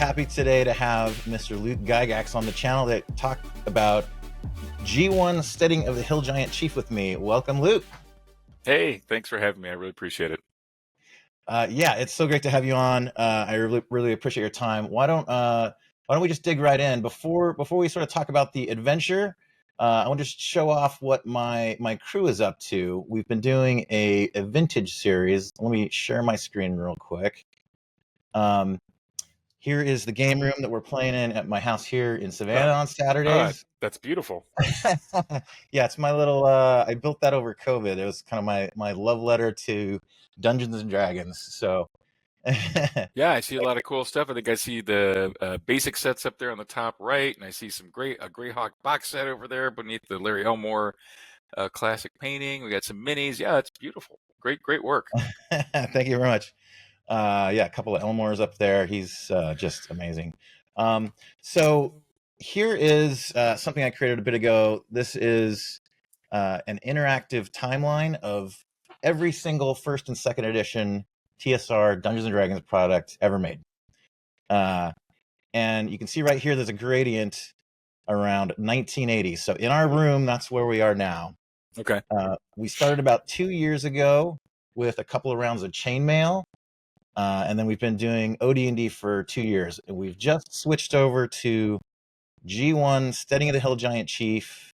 happy today to have Mr. Luke Gygax on the channel to talk about G1 Steading of the Hill Giant Chief with me. Welcome, Luke. Hey, thanks for having me. I really appreciate it. Yeah, it's so great to have you on. I really appreciate your time. Why don't we just dig right in? Before we sort of talk about the adventure, I want to just show off what my crew is up to. We've been doing a vintage series. Let me share my screen real quick. Here is the game room that we're playing in at my house here in Savannah on Saturdays. That's beautiful. Yeah, it's my little, I built that over COVID. It was kind of my love letter to Dungeons and Dragons. So Yeah, I see a lot of cool stuff. I think I see the basic sets up there on the top right, and I see a Greyhawk box set over there beneath the Larry Elmore classic painting. We got some minis. Yeah, it's beautiful. Great work. Thank you very much. Yeah, a couple of Elmores up there. He's just amazing. So here is something I created a bit ago. This is an interactive timeline of every single first and second edition TSR Dungeons and Dragons product ever made. And you can see right here, there's a gradient around 1980. So in our room, that's where we are now. Okay. We started about 2 years ago with a couple of rounds of chainmail. And then we've been doing OD&D for 2 years. And we've just switched over to G1 Steading of the Hill Giant Chief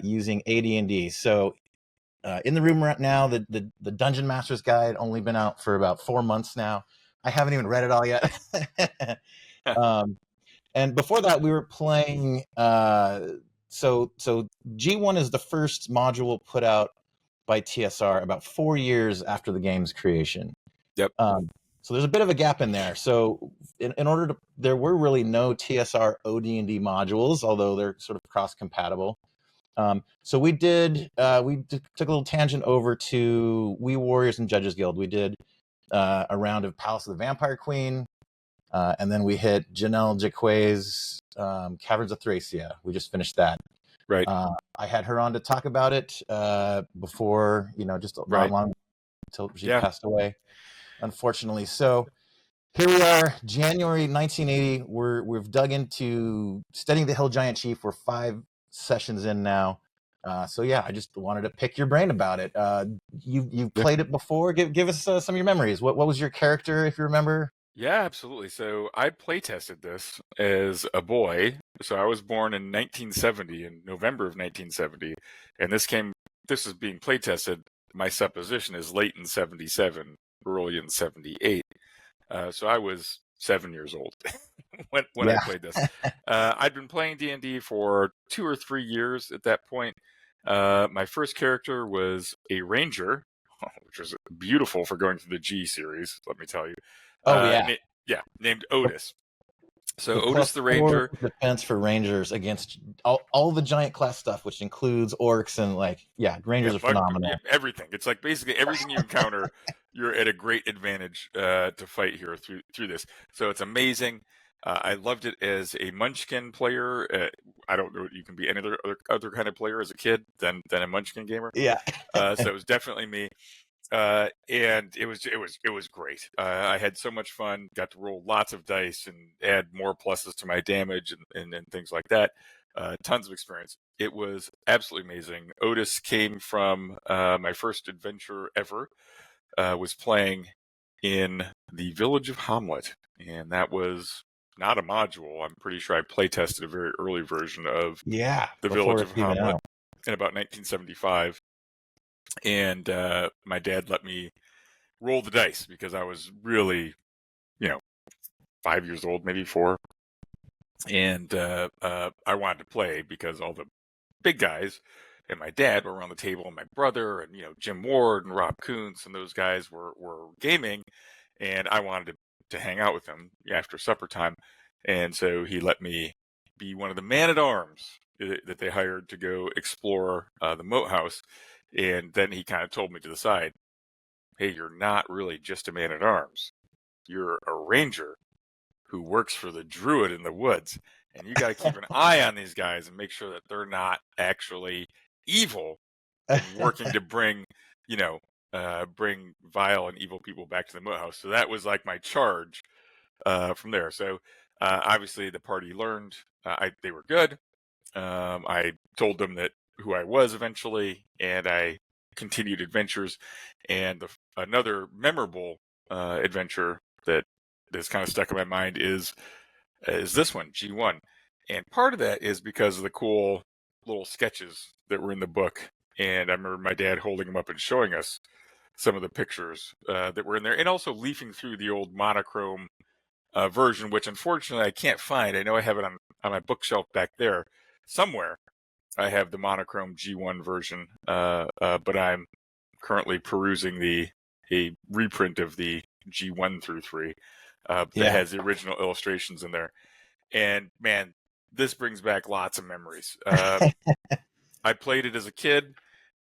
using AD&D. So in the room right now, the Dungeon Master's Guide only been out for about 4 months now. I haven't even read it all yet. And before that, we were playing. So G1 is the first module put out by TSR about 4 years after the game's creation. Yep. So there's a bit of a gap in there. So in order to, there were really no TSR OD&D modules, although they're sort of cross-compatible. So we took a little tangent over to We Warriors and Judges Guild. We did a round of Palace of the Vampire Queen, and then we hit Janelle Jaquet's Caverns of Thracia. We just finished that. Right. I had her on to talk about it before, just not long until she passed away, unfortunately. So here we are, January 1980. We've dug into Steadying the Hill Giant Chief. We're 5 sessions in now. So yeah, I just wanted to pick your brain about it. You've played it before. Give us some of your memories. What was your character, if you remember? Yeah, absolutely. So I play tested this as a boy. So I was born in 1970, in November of 1970, and this is being play tested. My supposition is late in 77, early in 78. So I was 7 years old when I played this. I'd been playing D&D for 2 or 3 years at that point. My first character was a ranger, which was beautiful for going through the G series, let me tell you. Named Otis. So Otis the Ranger. Defense for Rangers against all the giant class stuff, which includes orcs and Rangers are phenomenal. Everything. It's like basically everything you encounter, you're at a great advantage to fight here through this. So it's amazing. I loved it as a Munchkin player. I don't know, you can be any other kind of player as a kid than a Munchkin gamer. Yeah. So it was definitely me. And it was great. I had so much fun, got to roll lots of dice and add more pluses to my damage and things like that. Tons of experience. It was absolutely amazing. Otis came from my first adventure ever, was playing in the village of Hamlet, and that was not a module. I'm pretty sure I play tested a very early version of the village of Hamlet in about 1975. And my dad let me roll the dice because I was really, 5 years old, maybe 4. And I wanted to play because all the big guys and my dad were around the table, and my brother and, Jim Ward and Rob Kuntz and those guys were gaming. And I wanted to hang out with them after supper time. And so he let me be one of the man-at-arms that they hired to go explore the moat house. And then he kind of told me to the side, hey, you're not really just a man-at-arms. You're a ranger who works for the druid in the woods. And you got to keep an eye on these guys and make sure that they're not actually evil and working to bring vile and evil people back to the moat house. So that was like my charge from there. So Obviously, the party learned they were good. I told them that who I was eventually, and I continued adventures. And another memorable adventure that is kind of stuck in my mind is this one, G1. And part of that is because of the cool little sketches that were in the book. And I remember my dad holding them up and showing us some of the pictures that were in there, and also leafing through the old monochrome version, which unfortunately I can't find. I know I have it on my bookshelf back there somewhere. I have the monochrome G1 version, but I'm currently perusing a reprint of the G1 through 3 that has the original illustrations in there. And man, this brings back lots of memories. I played it as a kid,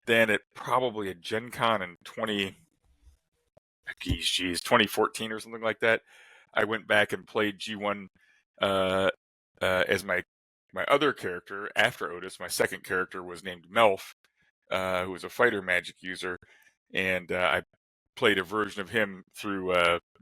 then at probably a Gen Con in 2014 or something like that. I went back and played G1 as my other character after Otis. My second character was named Melf, who was a fighter magic user, and I played a version of him through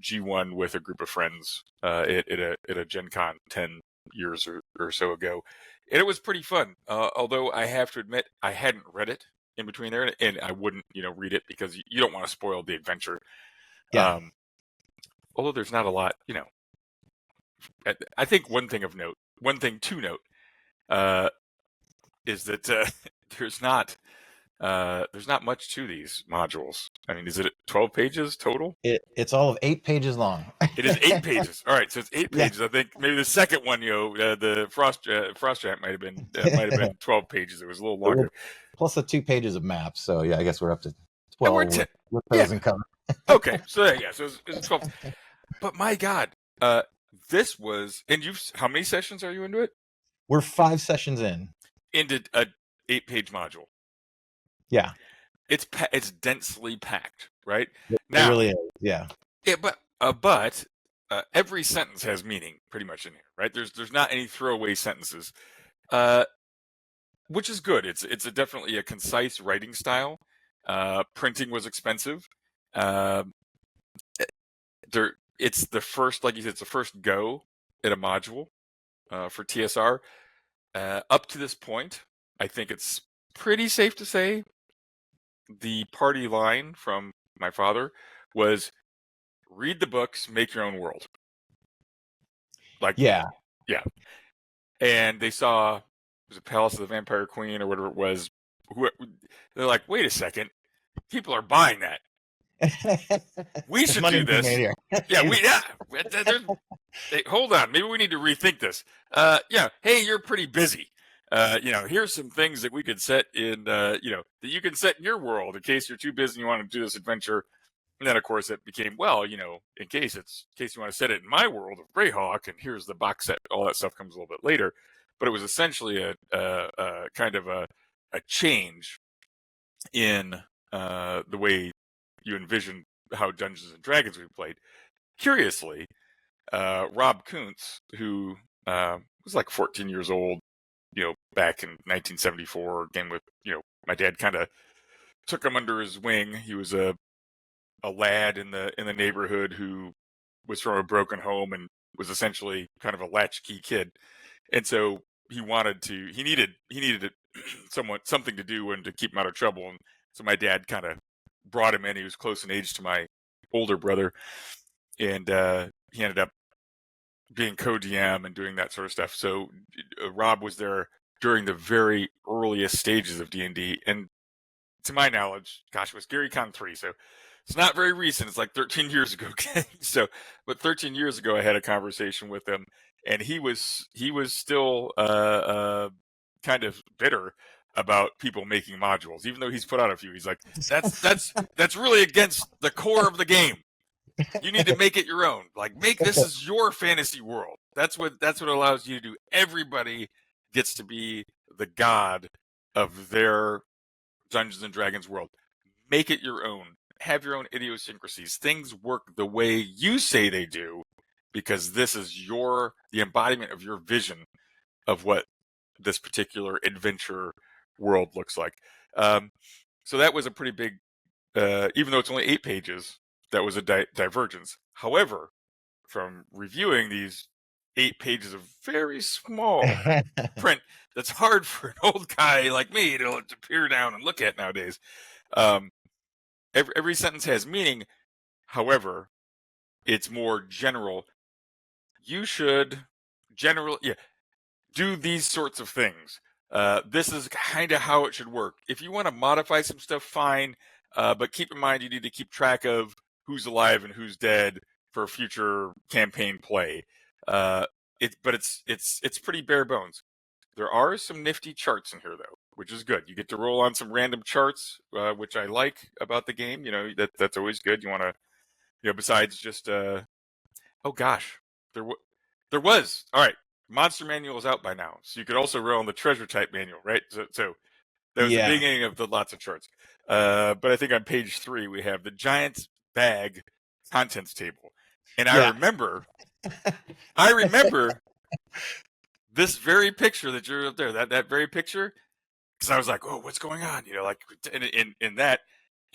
G1 with a group of friends at a Gen Con 10 years or so ago. And it was pretty fun, although I have to admit I hadn't read it in between there, and I wouldn't read it because you don't want to spoil the adventure. Yeah. Although there's not a lot, I think one thing to note is that there's not much to these modules. I mean, is it 12 pages total? It's all of 8 pages long. It is 8 pages. All right, so it's 8 pages. I think maybe the second one, the Frost Giant might have been 12 pages. It was a little longer. Plus the 2 pages of maps. So yeah, I guess we're up to 12 with those and cover. Okay, so yeah, so it's 12. But my God, this was, and how many sessions are you into it? We're 5 sessions into a 8-page module. Yeah, it's densely packed, right? It really is. Yeah. Yeah, but every sentence has meaning pretty much in here, right? There's not any throwaway sentences, which is good. It's definitely a concise writing style. Printing was expensive. It's the first, like you said, it's the first go at a module for TSR. Up to this point, I think it's pretty safe to say the party line from my father was read the books, make your own world. Like, yeah. And they saw, it was a Palace of the Vampire Queen or whatever it was. They're like, wait a second, people are buying that. We should do this. Hey, hold on, maybe we need to rethink this. Hey, you're pretty busy. Here's some things that we could set in, that you can set in your world in case you're too busy and you want to do this adventure. And then, of course, it became, well, in case you want to set it in my world of Greyhawk, and here's the box set. All that stuff comes a little bit later. But it was essentially a kind of a change in the way you envision how Dungeons and Dragons would be played. Curiously, Rob Kuntz, who was like 14 years old, back in 1974, again with, my dad kind of took him under his wing. He was a lad in the neighborhood who was from a broken home and was essentially kind of a latchkey kid, and so he needed something to do and to keep him out of trouble. And so my dad kind of brought him in. He was close in age to my older brother, and he ended up being co-DM and doing that sort of stuff. So Rob was there during the very earliest stages of D&D, and to my knowledge, gosh, it was Gary Con 3, so it's not very recent. It's like 13 years ago. But 13 years ago, I had a conversation with him, and he was still kind of bitter about people making modules, even though he's put out a few. He's like, that's really against the core of the game. You need to make it your own. Like, this is your fantasy world. That's what allows you to do. Everybody gets to be the god of their Dungeons and Dragons world. Make it your own. Have your own idiosyncrasies. Things work the way you say they do, because this is the embodiment of your vision of what this particular adventure world looks like. So that was a pretty big, even though it's only 8 pages, that was a divergence. However, from reviewing these 8 pages of very small print that's hard for an old guy like me to peer down and look at nowadays. Every sentence has meaning. However, it's more general. You should do these sorts of things. This is kind of how it should work. If you want to modify some stuff, fine. But keep in mind, you need to keep track of who's alive and who's dead for future campaign play. But it's pretty bare bones. There are some nifty charts in here, though, which is good. You get to roll on some random charts, which I like about the game. That's always good. You want to, besides just oh gosh, there was all right. Monster Manual is out by now, so you could also roll on the Treasure Type Manual, right? So that was the beginning of the lots of charts. But I think on page 3 we have the giant bag contents table, and I remember this very picture that you're up there, that very picture, because I was like, oh, what's going on? Like in that,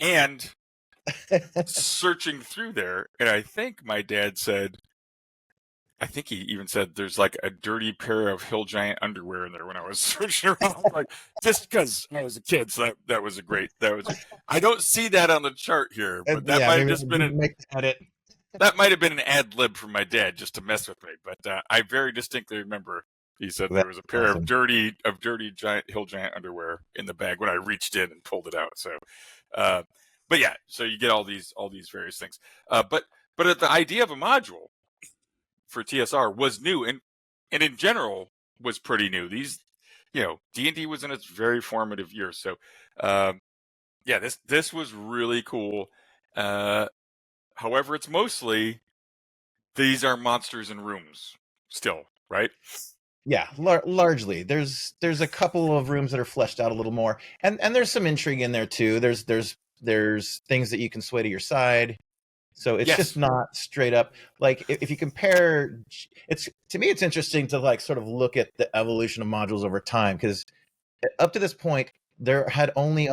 and searching through there, and I think my dad said, I think he even said there's like a dirty pair of Hill Giant underwear in there when I was searching around, like just because I was a kid. So that was a great. I don't see that on the chart here, but that might have just been that might have been an ad lib from my dad just to mess with me. But I very distinctly remember he said there was a pair of dirty giant Hill Giant underwear in the bag when I reached in and pulled it out. So, but yeah, so you get all these various things. But the idea of a module for TSR was new, and in general was pretty new. These, D&D was in its very formative years. So, this was really cool. However, it's mostly these are monsters in rooms still, right? Yeah, largely. There's a couple of rooms that are fleshed out a little more, and there's some intrigue in there too. There's things that you can sway to your side. So it's just not straight up like if you compare. To me, it's interesting to like sort of look at the evolution of modules over time, because up to this point there had only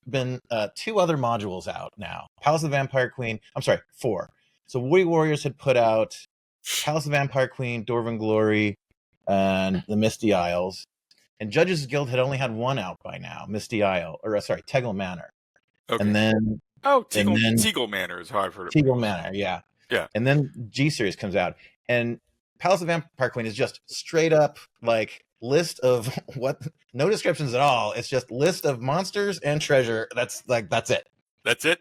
been 2 other modules out. Now Palace of the Vampire Queen. I'm sorry, 4. So Woody Warriors had put out Palace of the Vampire Queen, Dwarven Glory, and the Misty Isles, and Judges Guild had only had 1 out by now, Misty Isle, or sorry, Tegel Manor. Okay. And then Tegel Manor is how I've heard it. Tegel Manor, yeah. And then G Series comes out, and Palace of the Vampire Queen is just straight up like list of no descriptions at all. It's just list of monsters and treasure. That's it. That's it.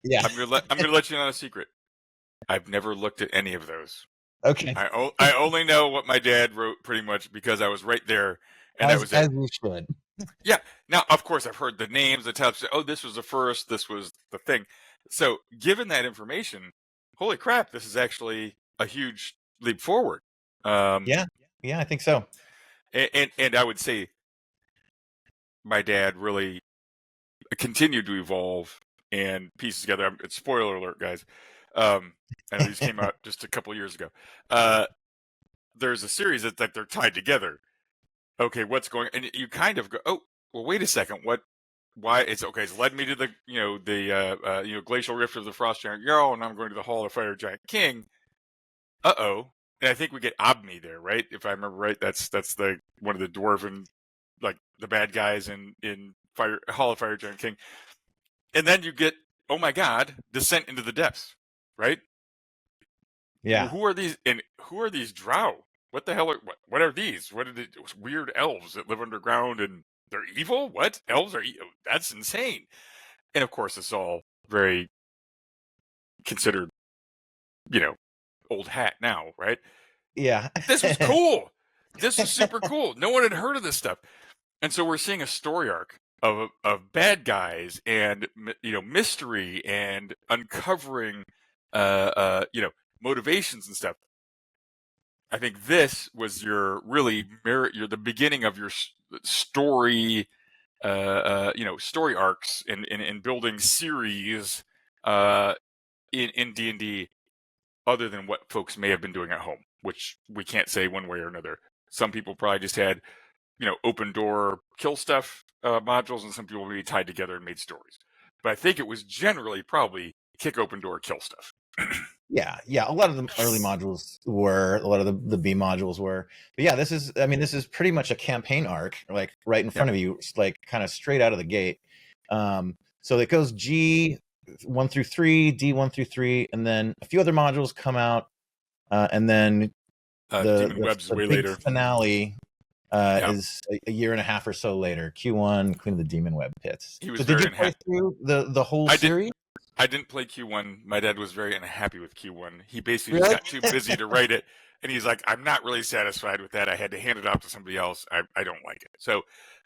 Yeah. I'm gonna let you know a secret. I've never looked at any of those. Okay. I only know what my dad wrote pretty much because I was right there, and that was it. As we should. Yeah. Now, of course, I've heard the names, the types. Oh, this was the first. This was the thing. So, given that information, holy crap, this is actually a huge leap forward. Yeah, I think so. And I would say my dad really continued to evolve and piece together. It's spoiler alert, guys. And these came out just a couple years ago. There's a series that they're tied together. Okay, what's going? And you kind of go, oh, well, wait a second. Why? It's okay. It's led me to the glacial rift of the frost giant Jarl, and I'm going to the hall of fire giant king. Uh-oh. And I think we get Obni there, right? If I remember right, that's the one of the dwarven, like the bad guys in Hall of Fire Giant King. And then you get, oh my God, Descent into the Depths, right? Yeah. Well, who are these drow? What the hell what are these? What are the weird elves that live underground and they're evil? What? Elves are evil? That's insane. And of course, it's all very considered, old hat now, right? Yeah. This was cool. This is super cool. No one had heard of this stuff. And so we're seeing a story arc of bad guys and, mystery and uncovering, motivations and stuff. I think this was the beginning of your story, story arcs in building series, in D&D, other than what folks may have been doing at home, which we can't say one way or another. Some people probably just had, open door kill stuff modules, and some people maybe tied together and made stories. But I think it was generally probably kick open door kill stuff. Yeah, a lot of the early modules were, a lot of the B modules were. But yeah, this is pretty much a campaign arc, like right in front of you, like kind of straight out of the gate. So it goes G 1 through 3, D 1 through 3, and then a few other modules come out, and then Demon Web's the way big later. finale is a year and a half or so later. Q1, Queen of the Demon Web Pits. So did you play through the whole series? I didn't play Q1. My dad was very unhappy with Q1. He basically just got too busy to write it. And he's like, I'm not really satisfied with that. I had to hand it off to somebody else. I don't like it. So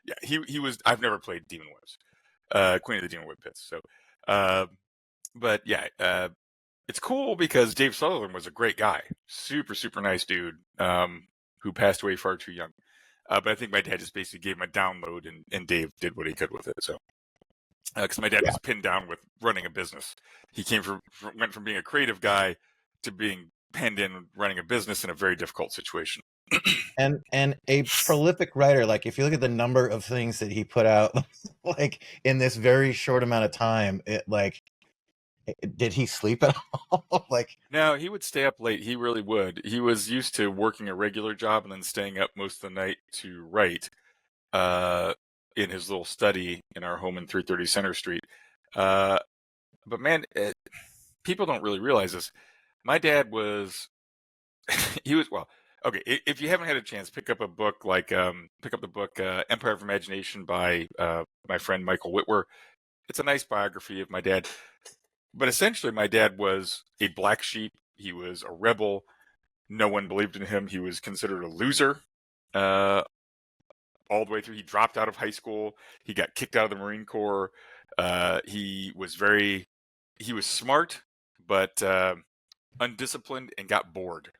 yeah, he was, I've never played Demon Webs, Queen of the Demon Web Pits. So, but yeah, it's cool because Dave Sutherland was a great guy, super, super nice dude, who passed away far too young. But I think my dad just basically gave him a download and Dave did what he could with it. So, because my dad was pinned down with running a business. He went from being a creative guy to being penned in running a business in a very difficult situation. and a prolific writer. Like if you look at the number of things that he put out, like in this very short amount of time, did he sleep at all? Like, no, he would stay up late. He really would. He was used to working a regular job and then staying up most of the night to write. In his little study in our home in 330 Center Street. But man, people don't really realize this. My dad was, well, okay, if you haven't had a chance, pick up a book pick up the book Empire of Imagination by my friend Michael Whitwer. It's a nice biography of my dad. But essentially, my dad was a black sheep. He was a rebel. No one believed in him. He was considered a loser. All the way through. He dropped out of high school. He got kicked out of the Marine Corps. He was smart, but undisciplined and got bored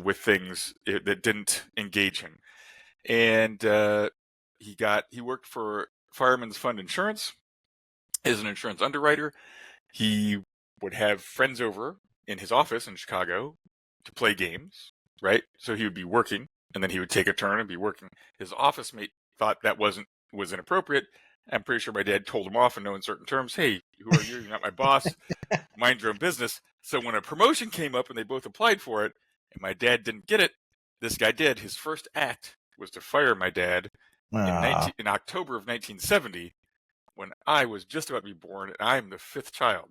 with things that didn't engage him. And he worked for Fireman's Fund Insurance as an insurance underwriter. He would have friends over in his office in Chicago to play games, right? So he would be working, and then he would take a turn and be working. His office mate thought that was inappropriate. I'm pretty sure my dad told him off in no uncertain terms. Hey, who are you? You're not my boss. Mind your own business. So when a promotion came up and they both applied for it, and my dad didn't get it, this guy did. His first act was to fire my dad in October of 1970, when I was just about to be born, and I'm the fifth child.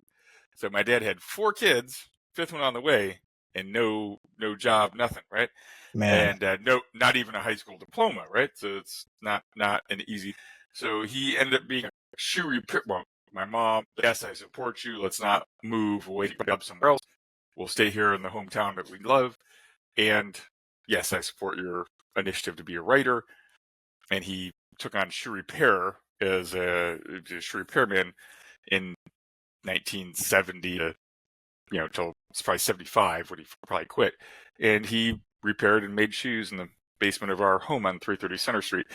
So my dad had 4 kids, 5th one on the way, and no job, nothing, right? man. And not even a high school diploma, right? So it's not an easy. So he ended up being a shoe repair. Well, my mom, yes, I support you. Let's not move away to up somewhere else. We'll stay here in the hometown that we love. And yes, I support your initiative to be a writer. And he took on shoe repair as a shoe repairman in 1970 to, till it's probably 75 when he probably quit. And he repaired and made shoes in the basement of our home on 330 Center Street.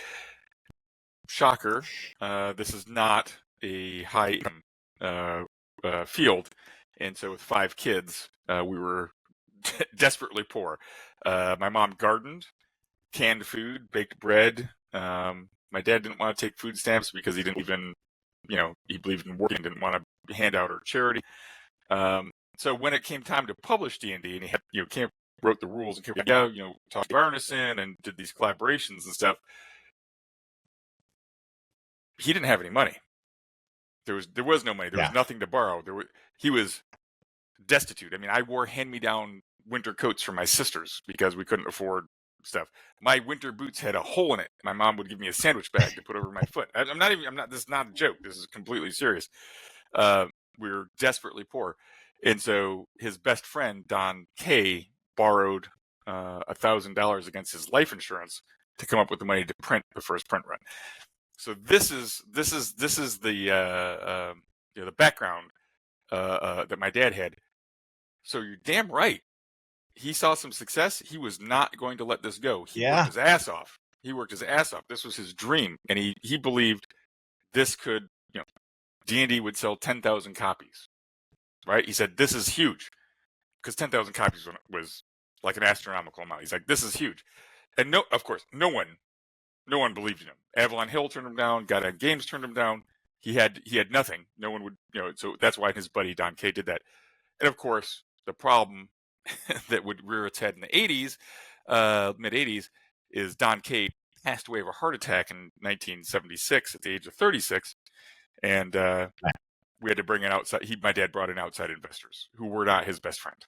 Shocker, this is not a high income field. And so with 5 kids, we were desperately poor. My mom gardened, canned food, baked bread. My dad didn't want to take food stamps because he didn't even, he believed in working, didn't want to hand out or charity. So when it came time to publish D&D, and he had, wrote the rules and talked to Arneson and did these collaborations and stuff, he didn't have any money. There was no money. There was nothing to borrow. He was destitute. I mean, I wore hand-me-down winter coats for my sisters because we couldn't afford stuff. My winter boots had a hole in it. My mom would give me a sandwich bag to put over my foot. This is not a joke. This is completely serious. We were desperately poor. And so his best friend, Don Kay, borrowed $1,000 against his life insurance to come up with the money to print the first print run. So this is the the background that my dad had. So you're damn right. He saw some success. He was not going to let this go. He worked his ass off. This was his dream, and he believed this could, D&D would sell 10,000 copies, right? He said, this is huge, because 10,000 copies was like an astronomical amount. He's like, this is huge. And of course, no one believed in him. Avalon Hill turned him down. God Hand Games turned him down. He had nothing. No one would, so that's why his buddy Don Kay did that. And of course, the problem that would rear its head in the 80s, mid 80s, is Don K passed away of a heart attack in 1976 at the age of 36, and we had to bring in outside. My dad brought in outside investors who were not his best friend,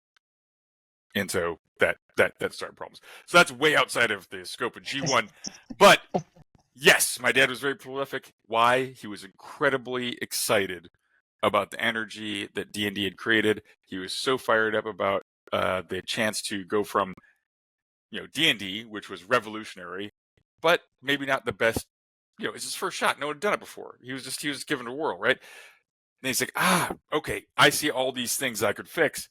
and so that started problems. So that's way outside of the scope of G1, but yes, my dad was very prolific. Why? He was incredibly excited about the energy that D&D had created. He was so fired up about the chance to go from, D&D, which was revolutionary, but maybe not the best. It's his first shot. No one had done it before. He was just given a whirl, right? And he's like, okay, I see all these things I could fix.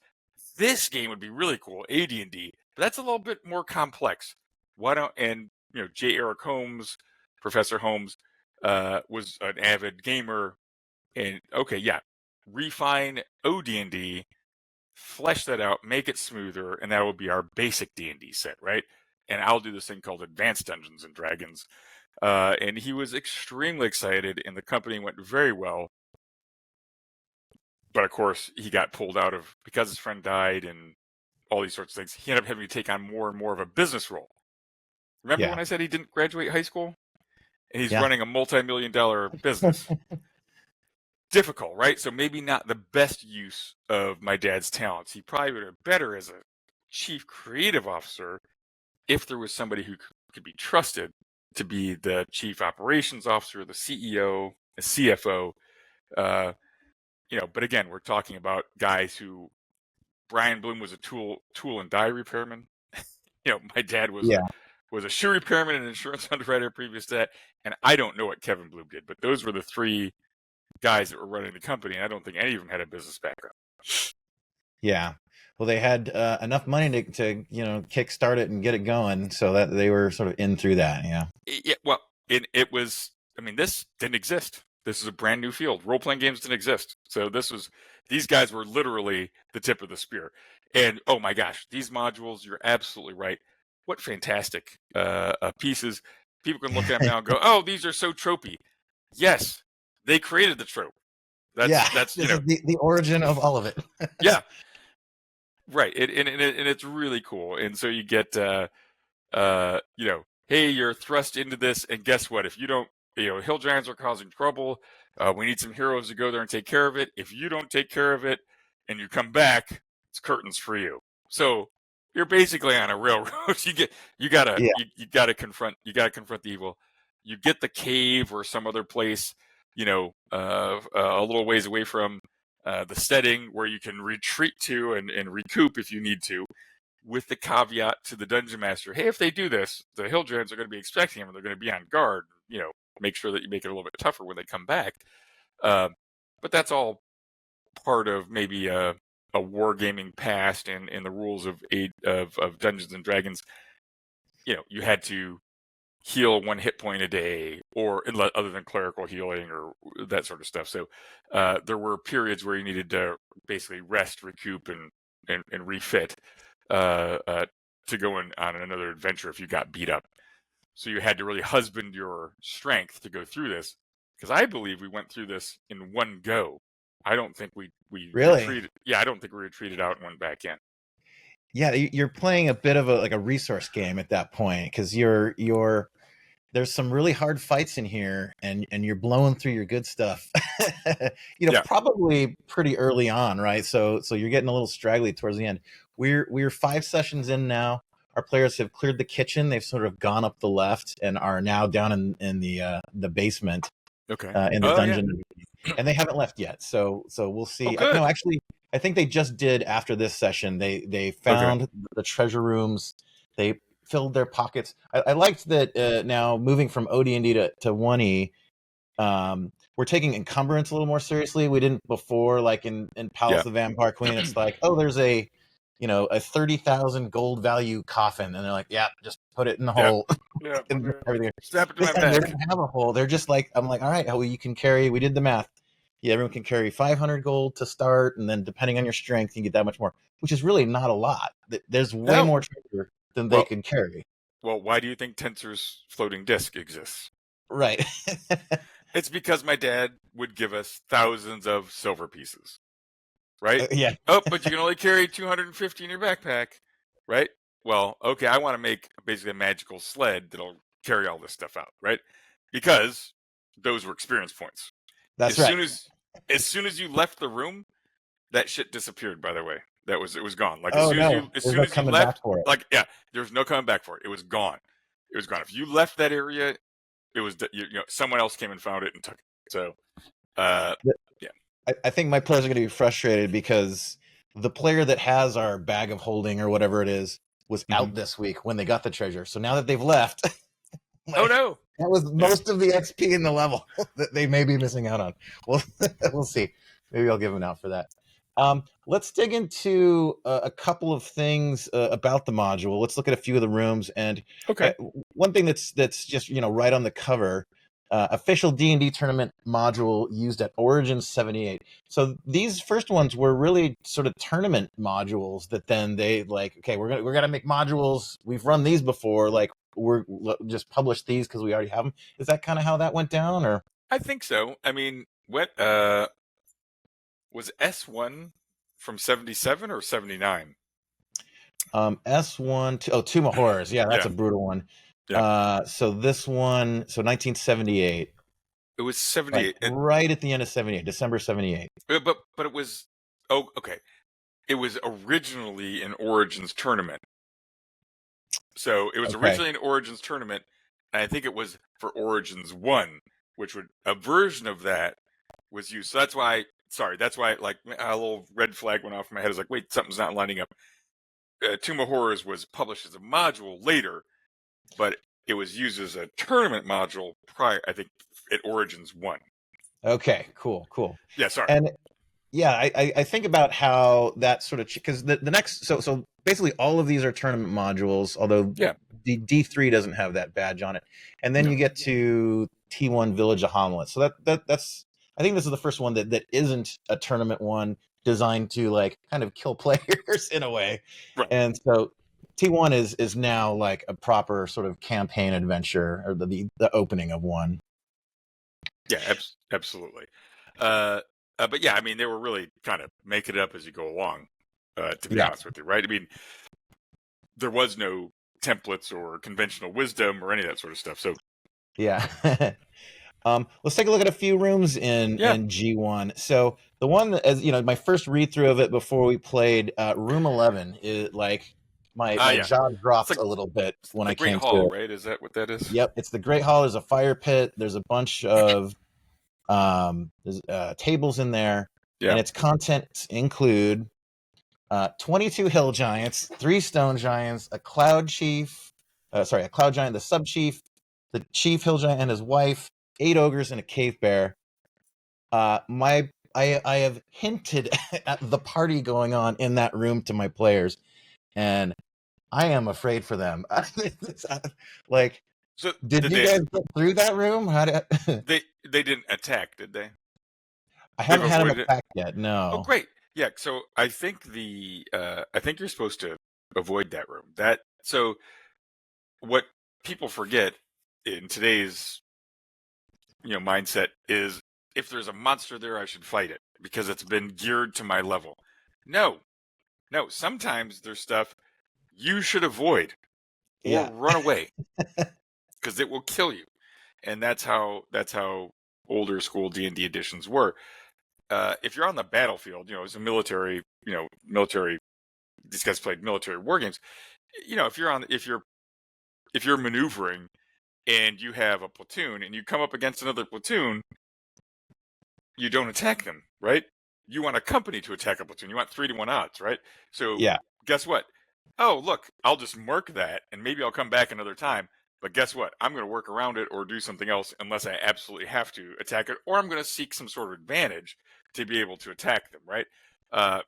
This game would be really cool, AD&D, but that's a little bit more complex. Why don't, and, J. Eric Holmes, Professor Holmes, was an avid gamer, and okay, yeah, refine OD&D, flesh that out, make it smoother, and that will be our basic D&D set, right? And I'll do this thing called Advanced Dungeons and Dragons. And he was extremely excited, and the company went very well. But of course, he got pulled out of, because his friend died and all these sorts of things. He ended up having to take on more and more of a business role. Remember when I said he didn't graduate high school? And he's running a multi-million-dollar business. Difficult, right? So maybe not the best use of my dad's talents. He probably would have been better as a chief creative officer if there was somebody who could be trusted to be the chief operations officer, the CEO, the CFO. But again, we're talking about guys who, Brian Bloom was a tool and die repairman. My dad was a shoe repairman and insurance underwriter previous to that. And I don't know what Kevin Bloom did, but those were the three guys that were running the company, and I don't think any of them had a business background. Yeah. Well, they had enough money to kickstart it and get it going, so that they were sort of in through that. Yeah. Well, it was. I mean, this didn't exist. This is a brand new field. Role-playing games didn't exist. So these guys were literally the tip of the spear. And oh my gosh, these modules, you're absolutely right. What fantastic pieces. People can look at them now and go, oh, these are so tropey. Yes, they created the trope. That's the origin of all of it. Yeah. Right. And it's really cool. And so you get, hey, you're thrust into this, and guess what? If you don't, hill giants are causing trouble. We need some heroes to go there and take care of it. If you don't take care of it and you come back, it's curtains for you. So you're basically on a railroad. you gotta confront the evil. You get the cave or some other place, a little ways away from the Steading, where you can retreat to and recoup if you need to, with the caveat to the dungeon master, hey, if they do this, the hill giants are going to be expecting them and they're going to be on guard. Make sure that you make it a little bit tougher when they come back. But that's all part of maybe a wargaming past and the rules of Dungeons and Dragons. You had to heal 1 hit point a day, or other than clerical healing or that sort of stuff. So there were periods where you needed to basically rest, recoup, and refit to go on another adventure if you got beat up. So you had to really husband your strength to go through this, because I believe we went through this in one go. I don't think we really retreated. Yeah, I don't think we retreated out and went back in. Yeah, you're playing a bit of a resource game at that point, because there's some really hard fights in here, and you're blowing through your good stuff. Probably pretty early on, right? So you're getting a little straggly towards the end. We're 5 sessions in now. Our players have cleared the kitchen. They've sort of gone up the left and are now down in the basement. Okay. In the dungeon, and they haven't left yet. So we'll see. No, actually, I think they just did after this session. They found the treasure rooms. They filled their pockets. I liked that now moving from OD&D to 1E, we're taking encumbrance a little more seriously. We didn't before, like in Palace of the Vampire Queen. It's like, oh, there's a 30,000 gold value coffin, and they're like, yeah, just put it in the hole. Yeah, snap it to my back. They don't have a hole. They're just like, I'm like, all right, you can carry. We did the math. Yeah, everyone can carry 500 gold to start, and then depending on your strength, you can get that much more, which is really not a lot. There's way more treasure than they can carry. Well, why do you think Tensor's floating disc exists? Right. It's because my dad would give us thousands of silver pieces. right? Yeah. Oh, but you can only carry 250 in your backpack, right? Well, okay, I want to make basically a magical sled that'll carry all this stuff out, right? Because those were experience points. That's As right. soon as you left the room, that shit disappeared. By the way, it was gone. Like Oh no, as there's soon no as you coming back left, for it. like yeah, there's no coming back for it. It was gone. It was gone. If you left that area, it was someone else came and found it and took it. So yeah. I think my players are going to be frustrated because the player that has our bag of holding or whatever it is was out this week when they got the treasure. So now that they've left, Oh no. that was most of the XP in the level that they may be missing out on. Well, we'll see. Maybe I'll give them out for that. Let's dig into a couple of things about the module. Let's look at a few of the rooms. And Okay. one thing that's just right on the cover, official D&D tournament module used at Origins 78. So these first ones were really sort of tournament modules that then they okay, we're gonna make modules. We've run these before. We're just publish these because we already have them. Is that kind of how that went down, or? I think so. I mean, what was S1 from 77 or 79? S1 Tomb of Horrors. Yeah, that's a brutal one. Yeah. So this one, 1978. It was 78. Right at the end of 78, December 78. But it was okay. It was originally an Origins tournament. So it was originally an Origins tournament, and I think it was for Origins 1, which would a version of that was used. So that's why like a little red flag went off in my head. I was like, wait, something's not lining up. Tomb of Horrors was published as a module later, but it was used as a tournament module prior, I think, at Origins 1. Okay, cool. Yeah, sorry. And yeah, I think about how that sort of, because the next, so basically all of these are tournament modules, although the D3 doesn't have that badge on it. And then you get to T1 Village of Hamlet. So that's, I think this is the first one that isn't a tournament one designed to kind of kill players in a way. Right. And so T1 is now like a proper sort of campaign adventure, or the opening of one. Yeah, absolutely. But yeah, I mean, they were really kind of make it up as you go along, to be honest with you, right? I mean, there was no templates or conventional wisdom or any of that sort of stuff. So yeah. Let's take a look at a few rooms in G1. So the one that, as my first read through of it before we played, room 11 is my jaw dropped a little bit when I came Great Hall, to it. right? Is that what that is? Yep, it's the Great Hall. There's a fire pit. There's a bunch of tables in there, and its contents include 22 hill giants, 3 stone giants, a cloud giant, the sub chief, the chief hill giant and his wife, 8 ogres, and a cave bear. I have hinted at the party going on in that room to my players, and I am afraid for them. So did you guys get through that room? How did they didn't attack, did they? I haven't had them attack yet. No. Oh, great. Yeah. So I think I think you're supposed to avoid that room. So what people forget in today's mindset is, if there's a monster there, I should fight it because it's been geared to my level. No. Sometimes there's stuff you should avoid or run away because it will kill you. And that's how older school D&D editions were. If you're on the battlefield, as a military, these guys played military war games. If you're maneuvering and you have a platoon and you come up against another platoon, you don't attack them, right? You want a company to attack a platoon. You want 3-to-1 odds, right? So guess what? Oh, look, I'll just mark that and maybe I'll come back another time. But guess what? I'm going to work around it or do something else unless I absolutely have to attack it, or I'm going to seek some sort of advantage to be able to attack them, right?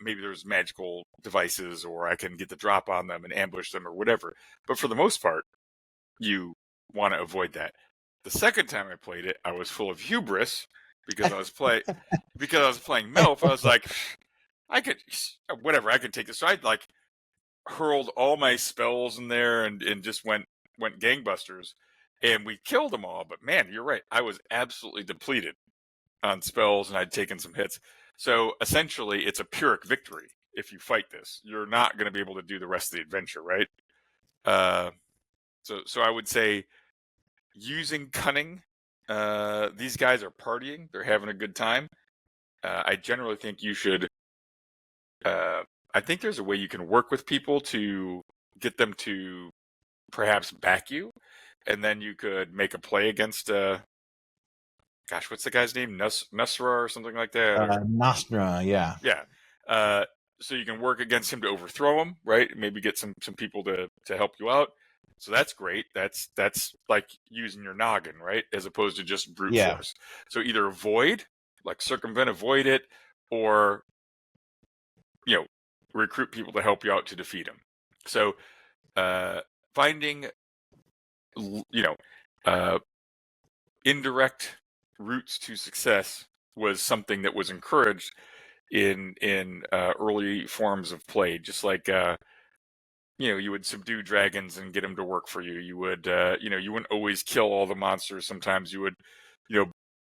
Maybe there's magical devices, or I can get the drop on them and ambush them or whatever. But for the most part, you want to avoid that. The second time I played it, I was full of hubris because I was playing MILF. I was like, I could take this. So I hurled all my spells in there and just went gangbusters, and we killed them all. But man, you're right. I was absolutely depleted on spells, and I'd taken some hits. So essentially, it's a Pyrrhic victory. If you fight this, you're not going to be able to do the rest of the adventure, right? So I would say using cunning. These guys are partying; they're having a good time. I generally think you should. I think there's a way you can work with people to get them to perhaps back you, and then you could make a play against. Gosh, what's the guy's name? Nusra or something like that? Or Nostra, yeah. yeah. So you can work against him to overthrow him, right? Maybe get some people to help you out. So that's great. That's like using your noggin, right? As opposed to just brute force. So either avoid, like avoid it, or recruit people to help you out to defeat him. So finding indirect routes to success was something that was encouraged in early forms of play, just like you would subdue dragons and get them to work for you. You would you wouldn't always kill all the monsters. Sometimes you would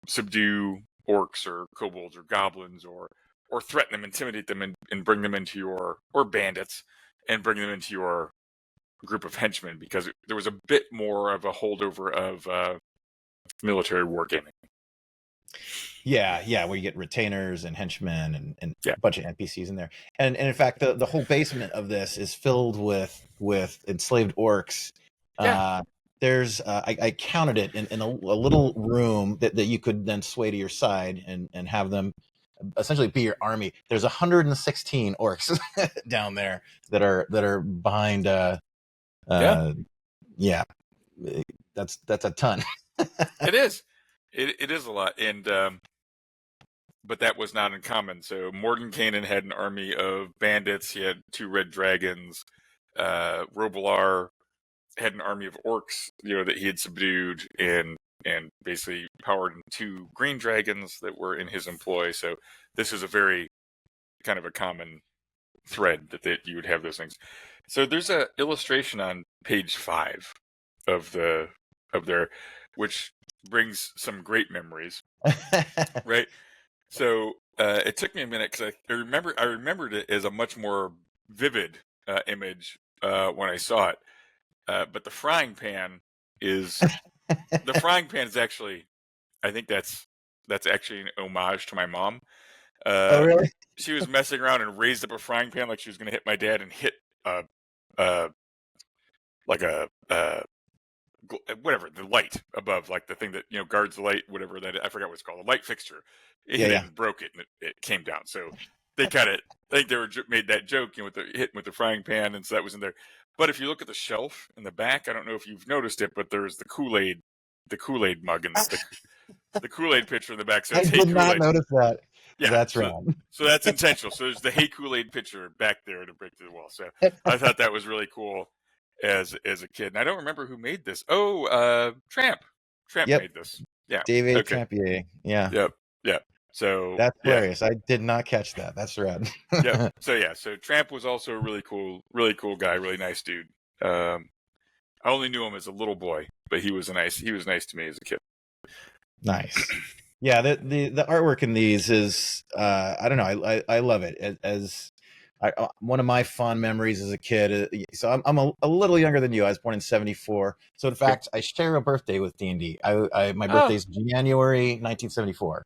subdue orcs or kobolds or goblins or threaten them, intimidate them, and bring them into your, or bandits, and bring them into your group of henchmen, because there was a bit more of a holdover of military wargaming. Yeah, where you get retainers and henchmen and a bunch of NPCs in there. And in fact, the whole basement of this is filled with enslaved orcs. There's I counted it in a little room that you could then sway to your side and have them essentially be your army. There's 116 orcs down there that are behind that's a ton. It is. It is a lot. And but that was not uncommon. So Mordenkainen had an army of bandits. He had 2 red dragons. Robilar had an army of orcs, that he had subdued and basically powered 2 green dragons that were in his employ. So this is a very kind of a common thread that you would have those things. So there's a illustration on page 5 of there, which brings some great memories, right? So it took me a minute because I remembered it as a much more vivid image when I saw it. But the frying pan is actually, I think that's actually an homage to my mom. Oh, really? She was messing around and raised up a frying pan like she was going to hit my dad, and hit like a whatever, the light above, like the thing that guards the light, whatever that, I forgot what it's called, a light fixture. It hit it and broke it, and it came down. So they kind of, I think they made that joke, with the hit with the frying pan, and so that was in there. But if you look at the shelf in the back, I don't know if you've noticed it, but there's the Kool-Aid mug and the Kool-Aid pitcher in the back. So I did not notice that. Yeah, that's right. So that's intentional. So there's the Hey Kool-Aid pitcher back there to break through the wall. So I thought that was really cool as a kid. And I don't remember who made this. Oh, Tramp made this. Yeah, David Trampier. Yeah. Yep. So that's hilarious. I did not catch that. That's rad. Yeah. So Tramp was also a really cool guy, really nice dude. I only knew him as a little boy, but he was nice to me as a kid. Nice. Yeah, the artwork in these is I don't know, I love it. As one of my fond memories as a kid. So I'm a little younger than you. I was born in '74. So in fact, I share a birthday with D&D. My birthday's January 1974.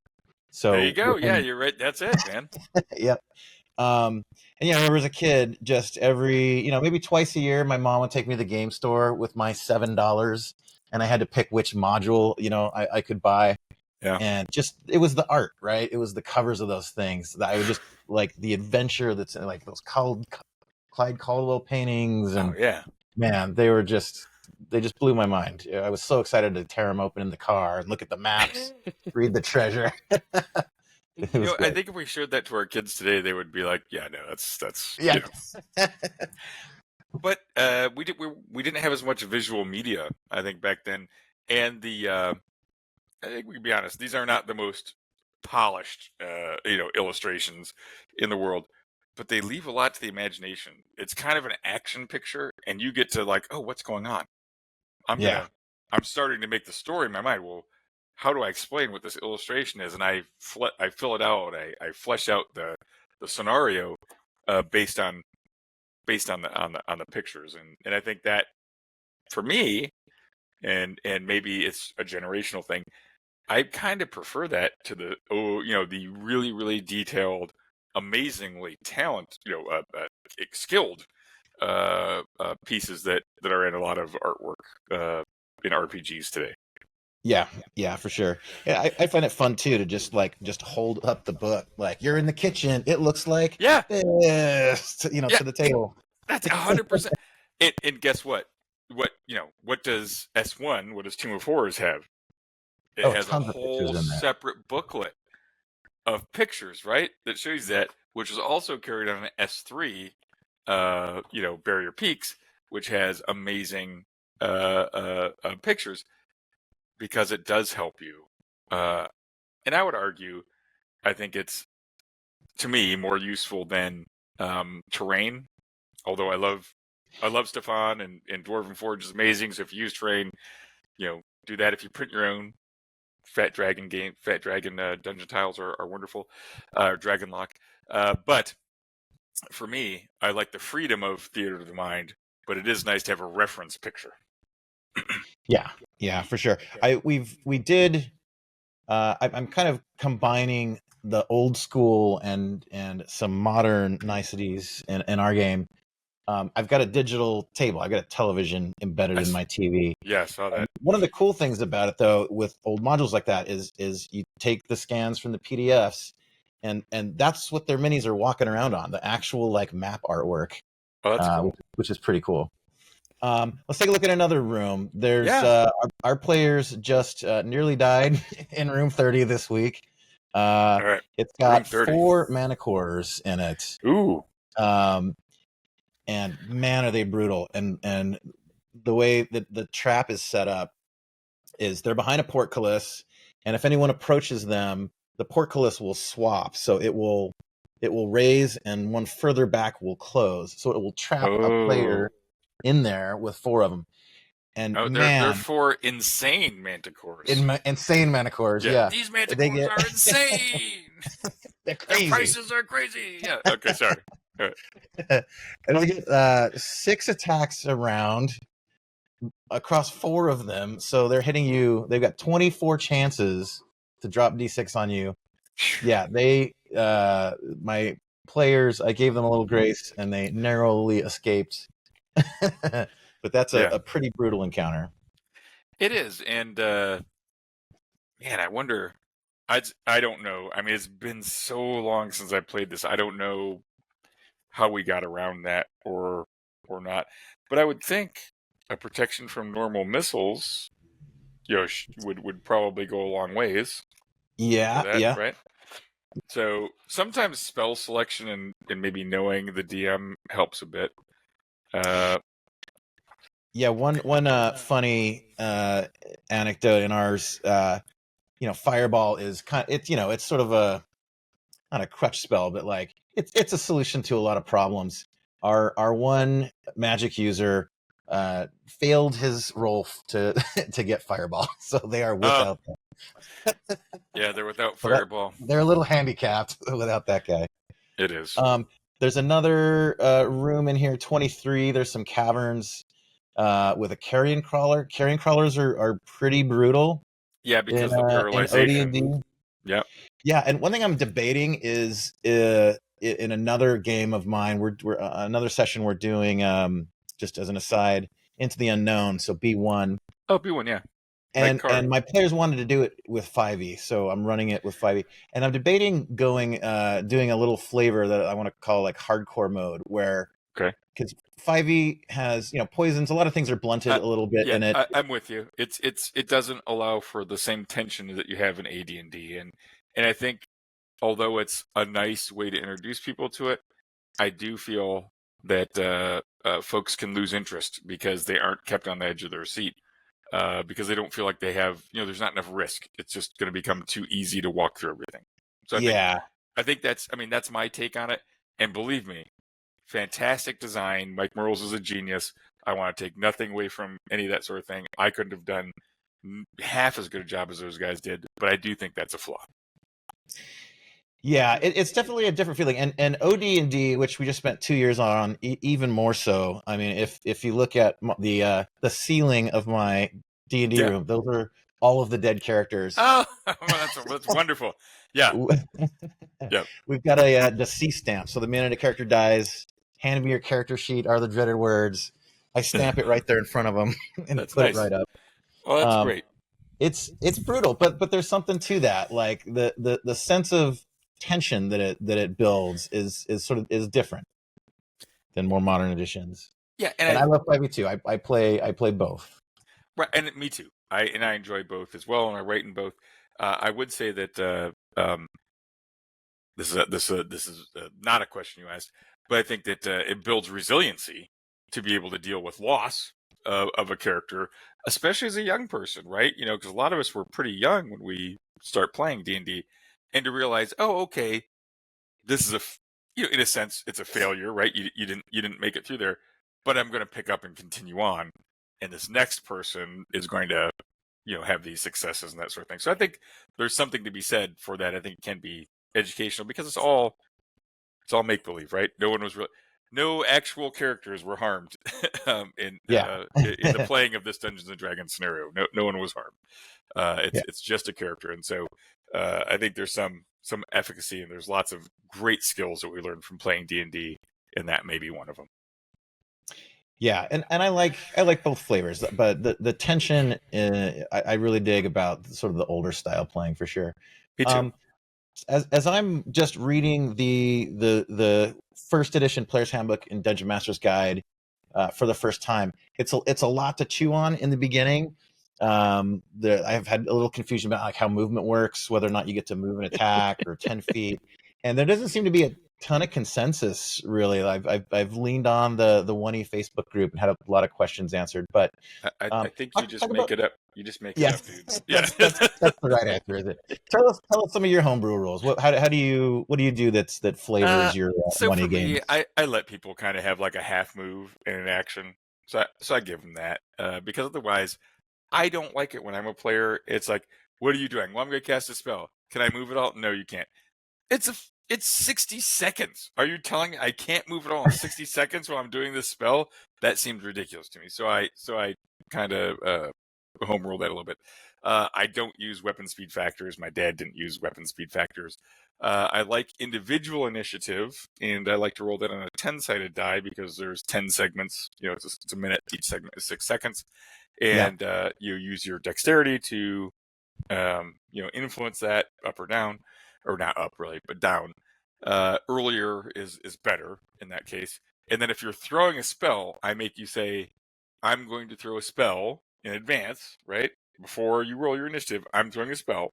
So there you go. Yeah, you're right. That's it, man. Yep. And I remember as a kid, just every maybe twice a year, my mom would take me to the game store with my $7, and I had to pick which module I could buy. Yeah. And just, it was the art, right? It was the covers of those things that I would just like, the adventure that's in, like, those Clyde Caldwell paintings. And man, they just blew my mind. I was so excited to tear them open in the car and look at the maps, read the treasure. I think if we showed that to our kids today, they would be like, yeah, no, that's yeah. But we didn't have as much visual media, I think, back then. And I think we can be honest, these are not the most polished, illustrations in the world, but they leave a lot to the imagination. It's kind of an action picture, and you get to, like, oh, what's going on? I'm starting to make the story in my mind. Well, how do I explain what this illustration is? And I fill it out. I flesh out the scenario based on the pictures, and I think that for me, and maybe it's a generational thing, I kind of prefer that to the the really really detailed, amazingly skilled pieces that are in a lot of artwork in RPGs today. Yeah, for sure. Yeah, I find it fun too to just hold up the book, like you're in the kitchen. It looks like this, to the table. That's 100%. And guess what? What does S1? What does Team of Horrors have? It has a Tons of pictures whole in there. separate booklet of pictures, right? That shows that, which is also carried on an S3, Barrier Peaks, which has amazing pictures, because it does help you. And I would argue, I think it's, to me, more useful than terrain. Although I love Stefan, and Dwarven Forge is amazing. So if you use terrain, do that. If you print your own, Fat Dragon dungeon tiles are wonderful. Dragon Lock. But for me, I like the freedom of Theater of the Mind, but it is nice to have a reference picture. Yeah, for sure. I'm kind of combining the old school and some modern niceties in our game. I've got a digital table. I've got a television embedded in my TV. Yeah, I saw that. One of the cool things about it, though, with old modules like that is you take the scans from the PDFs, and that's what their minis are walking around on, the actual map artwork. Oh, that's cool. Which is pretty cool. Let's take a look at another room. There's our players just nearly died in room 30 this week. All right. It's got 4 manticores in it. Ooh. And man, are they brutal. And the way that the trap is set up is they're behind a portcullis, and if anyone approaches them, the portcullis will swap. So it will raise, and one further back will close. So it will trap a player in there with 4 of them. And they're 4 insane manticores. Insane manticores, yeah. These manticores are insane. They're crazy. Their prices are crazy. Yeah. Okay, sorry. And we get 6 attacks around across 4 of them. So they're hitting you. They've got 24 chances to drop D6 on you. Yeah, my players, I gave them a little grace, and they narrowly escaped. But that's a pretty brutal encounter. It is. And man, I wonder, I don't know. I mean, it's been so long since I played this. I don't know how we got around that or not. But I would think a protection from normal missiles, would probably go a long ways. Yeah. Right? So sometimes spell selection and maybe knowing the DM helps a bit. One funny anecdote in ours, Fireball is it's sort of a, not a crutch spell, but it's a solution to a lot of problems. Our one magic user failed his roll to get Fireball, so they are without that. Yeah, they're without Fireball. They're a little handicapped without that guy. It is. There's another room in here, 23. There's some caverns with a carrion crawler. Carrion crawlers are pretty brutal. Yeah, because of the paralyzation. Yeah. Yeah, and one thing I'm debating is in another game of mine, we're another session we're doing, just as an aside, Into the Unknown, so B1. Oh, B1, yeah. And my players wanted to do it with 5e, so I'm running it with 5e. And I'm debating doing a little flavor that I want to call hardcore mode, where because 5e has poisons, a lot of things are blunted a little bit in it. I'm with you. It doesn't allow for the same tension that you have in AD&D, and I think although it's a nice way to introduce people to it, I do feel that folks can lose interest because they aren't kept on the edge of their seat. Because they don't feel like they have, there's not enough risk. It's just going to become too easy to walk through everything. So I think that's my take on it. And believe me, fantastic design. Mike Mearls is a genius. I want to take nothing away from any of that sort of thing. I couldn't have done half as good a job as those guys did, but I do think that's a flaw. Yeah, it's definitely a different feeling, and OD&D, which we just spent 2 years on, even more so. I mean, if you look at the ceiling of my D&D room, those are all of the dead characters. Oh, that's wonderful. Yeah. Yep. We've got a deceased stamp, so the minute a character dies, hand me your character sheet, are the dreaded words. I stamp it right there in front of them and That's put nice. it right up. Oh, that's great. It's brutal, but there's something to that. Like the sense of tension that it builds is different than more modern editions. Yeah, and I love 5e2. I play both. Right, and me too. I enjoy both as well, and I write in both. I would say that this is not a question you asked, but I think that it builds resiliency to be able to deal with loss of a character, especially as a young person, right? You know, because a lot of us were pretty young when we start playing D&D, and to realize, oh, okay, this is in a sense, it's a failure, right? You didn't make it through there, but I'm going to pick up and continue on, and this next person is going to, have these successes and that sort of thing. So I think there's something to be said for that. I think it can be educational because it's all make-believe, right? No actual characters were harmed in the playing of this Dungeons and Dragons scenario. No one was harmed. It's just a character, and so I think there's some efficacy, and there's lots of great skills that we learn from playing D&D, and that may be one of them. Yeah, and I like both flavors, but the tension I really dig about sort of the older style playing for sure. Me too. As I'm just reading the first edition Player's Handbook and Dungeon Master's Guide for the first time, it's a lot to chew on in the beginning. I've had a little confusion about like how movement works, whether or not you get to move and attack or 10 feet, and there doesn't seem to be a ton of consensus really. I've leaned on the 1E Facebook group and had a lot of questions answered, but I think you just make it up. You just make it up, dude. That's the right answer, is it? Tell us some of your homebrew rules. What do you do that flavors your so 1E for game? me, I let people kind of have like a half move and an action, so I give them that because otherwise I don't like it when I'm a player. It's like, what are you doing? Well, I'm going to cast a spell. Can I move it all? No, you can't. It's 60 seconds. Are you telling me I can't move it all in 60 seconds while I'm doing this spell? That seems ridiculous to me. So I kind of home rule that a little bit. I don't use weapon speed factors. My dad didn't use weapon speed factors. I like individual initiative, and I like to roll that on a 10-sided die because there's 10 segments. It's a minute. Each segment is 6 seconds. And you use your dexterity to influence that up or down, or not up really, but down. Earlier is better in that case. And then if you're throwing a spell, I make you say, I'm going to throw a spell in advance, right? Before you roll your initiative, I'm throwing a spell,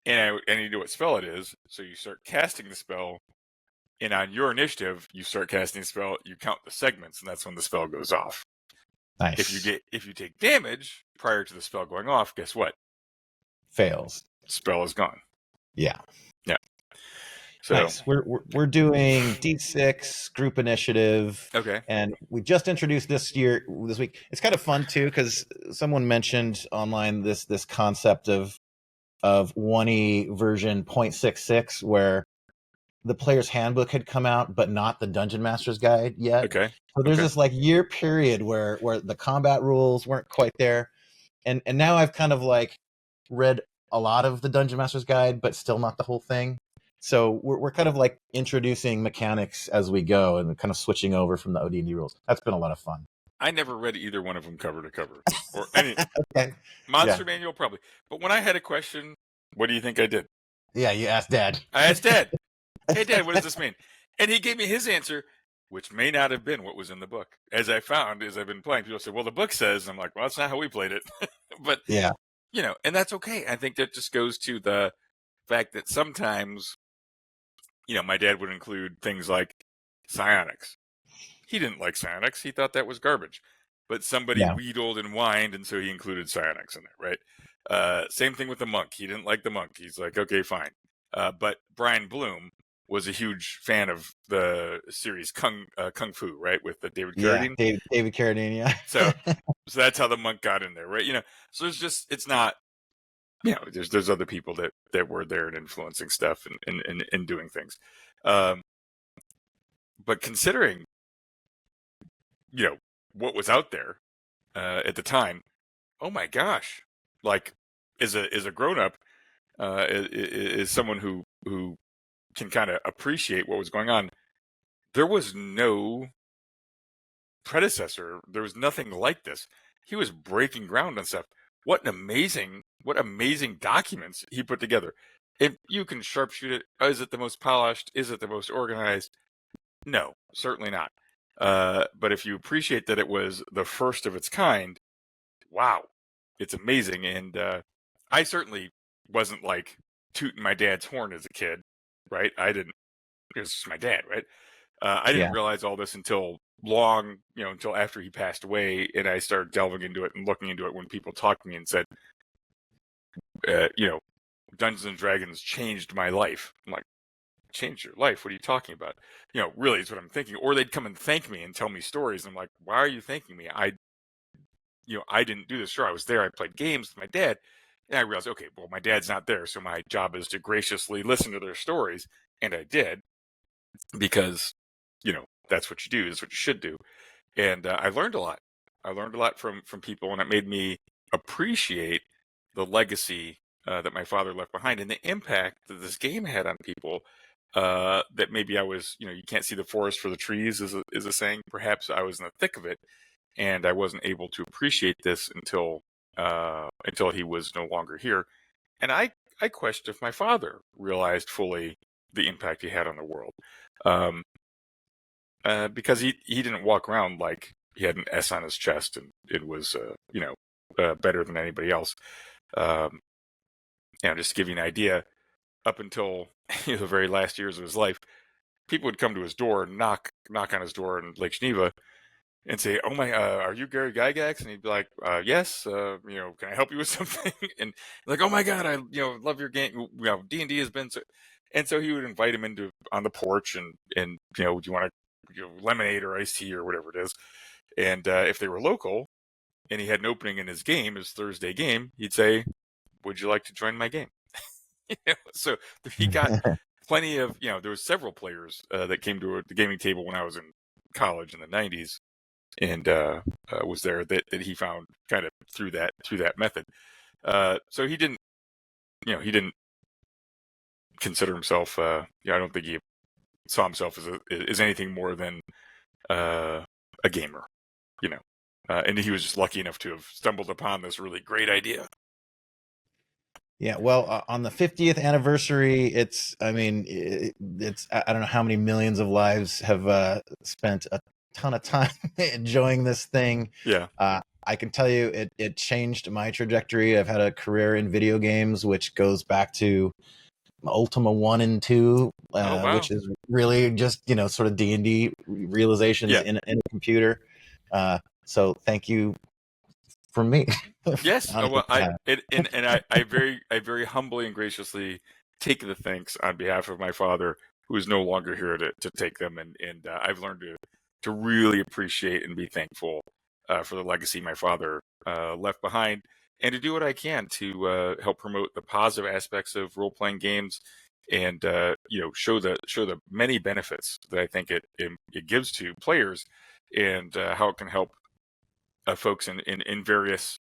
and you know what spell it is. So you start casting the spell, and on your initiative, you start casting the spell. You count the segments, and that's when the spell goes off. Nice. If you take damage prior to the spell going off, guess what? Fails. Spell is gone. Yeah. So nice. We're doing D6 group initiative. Okay. And we just introduced this week. It's kind of fun too because someone mentioned online this concept of 1E version 0.66 where the Player's Handbook had come out, but not the Dungeon Master's Guide yet. Okay. So there's this like year period where the combat rules weren't quite there, and now I've kind of like read a lot of the Dungeon Master's Guide, but still not the whole thing. So we're kind of like introducing mechanics as we go and kind of switching over from the OD&D rules. That's been a lot of fun. I never read either one of them cover to cover, or any okay. Monster Manual probably. But when I had a question, what do you think I did? Yeah, you asked Dad. I asked Dad. Hey, Dad, what does this mean? And he gave me his answer, which may not have been what was in the book. As I found, as I've been playing, people say, well, the book says, and I'm like, well, that's not how we played it. But, yeah, and that's okay. I think that just goes to the fact that sometimes, my dad would include things like psionics. He didn't like psionics. He thought that was garbage. But somebody wheedled and whined, and so he included psionics in there, right? Same thing with the monk. He didn't like the monk. He's like, okay, fine. But Brian Bloom was a huge fan of the series Kung Fu, right, with the David Carradine. David Carradine, yeah. So So that's how the monk got in there, right? So it's not, there's other people that were there and influencing stuff and doing things. But considering, what was out there at the time, oh my gosh, like as a grown up, is someone who can kind of appreciate what was going on. There was no predecessor. There was nothing like this. He was breaking ground on stuff. What amazing documents he put together. If you can sharpshoot it, is it the most polished? Is it the most organized? No, certainly not. But if you appreciate that it was the first of its kind, wow, it's amazing. And I certainly wasn't like tooting my dad's horn as a kid, right? I didn't. It was just my dad, right? I didn't realize all this until until after he passed away, and I started delving into it and looking into it when people talked to me and said, Dungeons and Dragons changed my life. I'm like, changed your life? What are you talking about? Really is what I'm thinking. Or they'd come and thank me and tell me stories. I'm like, why are you thanking me? I didn't do this. Sure, I was there. I played games with my dad. And I realized, okay, well, my dad's not there. So my job is to graciously listen to their stories. And I did, because, that's what you do. That's what you should do. And I learned a lot. I learned a lot from people, and it made me appreciate the legacy that my father left behind and the impact that this game had on people. That maybe I was, you can't see the forest for the trees, is a saying. Perhaps I was in the thick of it, and I wasn't able to appreciate this until he was no longer here. And I questioned if my father realized fully the impact he had on the world. Because he didn't walk around like he had an S on his chest and it was, better than anybody else. Just to give you an idea, up until the very last years of his life, people would come to his door and knock on his door in Lake Geneva and say, "Oh my, are you Gary Gygax?" And he'd be like, "Yes. Can I help you with something?" And like, "Oh my God, I love your game. D&D has been so." And so he would invite him on the porch and do you want lemonade or iced tea or whatever it is. And if they were local and he had an opening in his game, his Thursday game, he'd say, "Would you like to join my game?" So he got plenty of, there was several players that came to the gaming table when I was in college in the 90s, and was there that he found kind of through that method. So he didn't consider himself, I don't think he saw himself as anything more than a gamer, and he was just lucky enough to have stumbled upon this really great idea. Yeah, well, on the 50th anniversary, it's I don't know how many millions of lives have spent a ton of time enjoying this thing. Yeah. I can tell you it changed my trajectory. I've had a career in video games, which goes back to Ultima 1 and 2, Wow. which is really just, sort of D&D realizations in a computer. So thank you from me. Yes. Well, I very humbly and graciously take the thanks on behalf of my father, who is no longer here to take them. And I've learned to really appreciate and be thankful for the legacy my father left behind, and to do what I can to help promote the positive aspects of role-playing games, and show the many benefits that I think it gives to players, and how it can help folks in various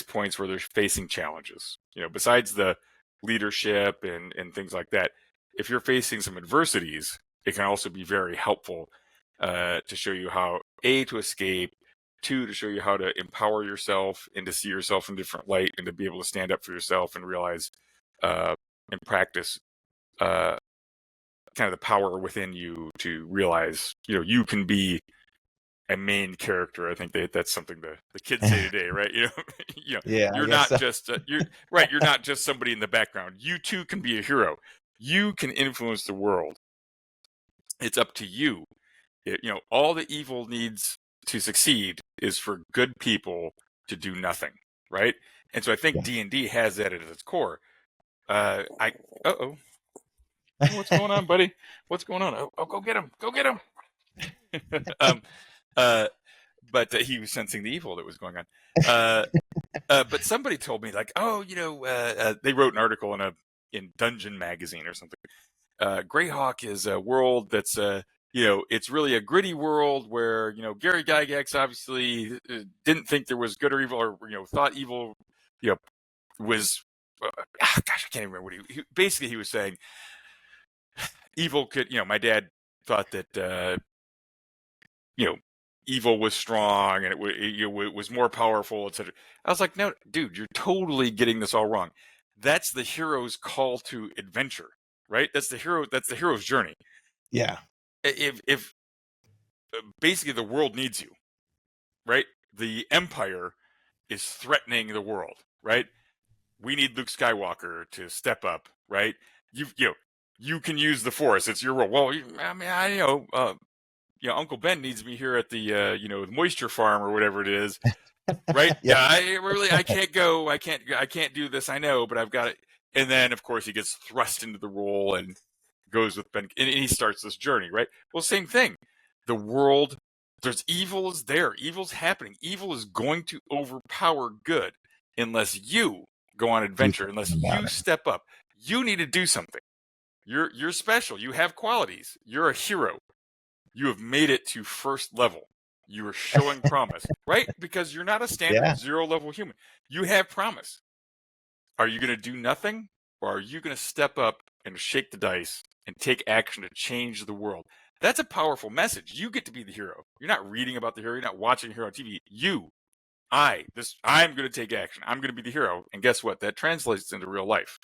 points where they're facing challenges. Besides the leadership and things like that, if you're facing some adversities, it can also be very helpful to show you how to escape, to show you how to empower yourself and to see yourself in a different light, and to be able to stand up for yourself and realize and practice kind of the power within you to realize you can be a main character. I think that's something the kids say today, right? Yeah, you're not just you're right. You're not just somebody in the background. You too can be a hero. You can influence the world. It's up to you. All the evil needs to succeed is for good people to do nothing, right? And so I think D&D has that at its core. What's going on, buddy? What's going on? Oh, go get him! Go get him! but he was sensing the evil that was going on. But somebody told me like, oh, they wrote an article in Dungeon magazine or something. Greyhawk is a world that's it's really a gritty world where Gary Gygax obviously didn't think there was good or evil, or thought evil was gosh, I can't even remember what he basically he was saying. Evil could, my dad thought that evil was strong and it was more powerful, etc. I was like, no, dude, you're totally getting this all wrong. That's the hero's call to adventure, right? That's the hero's journey. Yeah. If basically the world needs you, right? The Empire is threatening the world, right? We need Luke Skywalker to step up, right? You can use the Force. It's your role. Well, I mean, Uncle Ben needs me here at the the moisture farm or whatever it is, right? Yeah. I can't go. I can't do this. I know, but I've got it. And then of course he gets thrust into the role and goes with Ben, and he starts this journey, right? Well, same thing. The world, there's evil is there. Evil's happening. Evil is going to overpower good unless you go on adventure, unless you step up. You need to do something. You're special. You have qualities. You're a hero. You have made it to first level. You are showing promise, right? Because you're not a standard 0 level human. You have promise. Are you going to do nothing, or are you going to step up and shake the dice and take action to change the world? That's a powerful message. You get to be the hero. You're not reading about the hero. You're not watching hero on TV. I'm going to take action. I'm going to be the hero. And guess what? That translates into real life.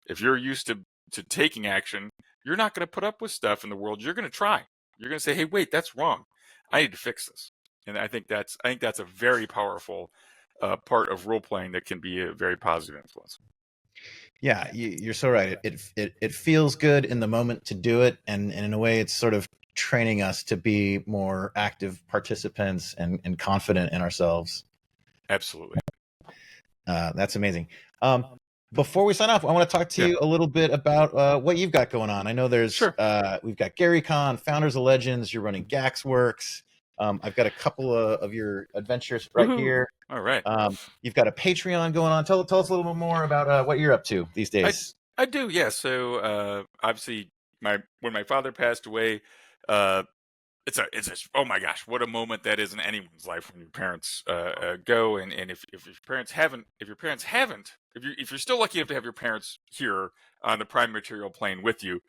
If you're used to taking action, you're not going to put up with stuff in the world. You're going to try. You're going to say, hey, wait, that's wrong. I need to fix this. And I think that's a very powerful part of role playing that can be a very positive influence. Yeah, you're so right. It feels good in the moment to do it, and in a way, it's sort of training us to be more active participants and confident in ourselves. Absolutely. That's amazing. Before we sign off, I want to talk to you a little bit about what you've got going on. I know there's we've got Gary Con, Founders of Legends. You're running Gax Works. I've got a couple of your adventures right here. All right. You've got a Patreon going on. Tell us a little bit more about what you're up to these days. I do, yeah. So obviously, when my father passed away, it's a oh my gosh, what a moment that is in anyone's life when your parents go, and if your parents haven't, if you're still lucky enough to have your parents here on the prime material plane with you,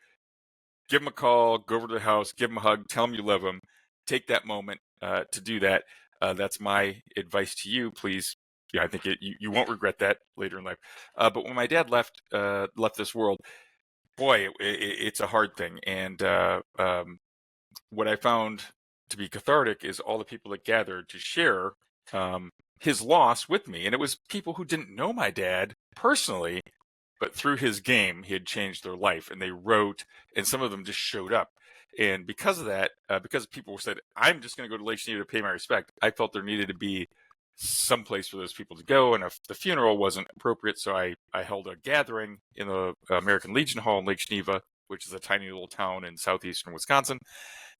give them a call, go over to the house, give them a hug, tell them you love them, take that moment to do that. That's my advice to you. Please, I think you won't regret that later in life. But when my dad left this world, boy, it's a hard thing, and what I found to be cathartic is all the people that gathered to share his loss with me. And it was people who didn't know my dad personally, but through his game, he had changed their life. And they wrote, and some of them just showed up. And because of that, because people said, I'm just going to go to Lake Geneva to pay my respect, I felt there needed to be some place for those people to go. And if the funeral wasn't appropriate, so I held a gathering in the American Legion Hall in Lake Geneva, which is a tiny little town in southeastern Wisconsin.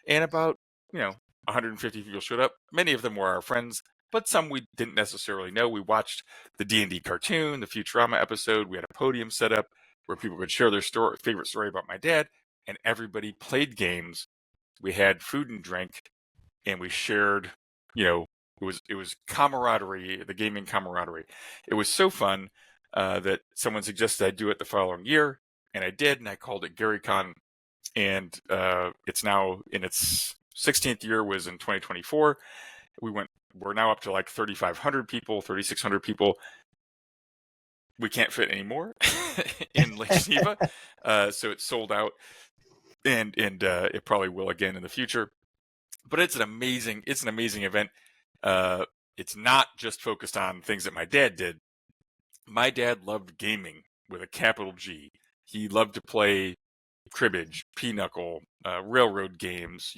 And about, 150 people showed up. Many of them were our friends, but some we didn't necessarily know. We watched the D&D cartoon, the Futurama episode. We had a podium set up where people could share their favorite story about my dad, and everybody played games. We had food and drink, and we shared, it was camaraderie, the gaming camaraderie. It was so fun that someone suggested I do it the following year, and I did, and I called it GaryCon. And it's now in its 16th year, was in 2024. We're now up to like 3,500 people, 3,600 people. We can't fit anymore in Lake Geneva, so it's sold out, and it probably will again in the future. But it's an amazing event. It's not just focused on things that my dad did. My dad loved gaming with a capital G. He loved to play cribbage, pinochle, railroad games,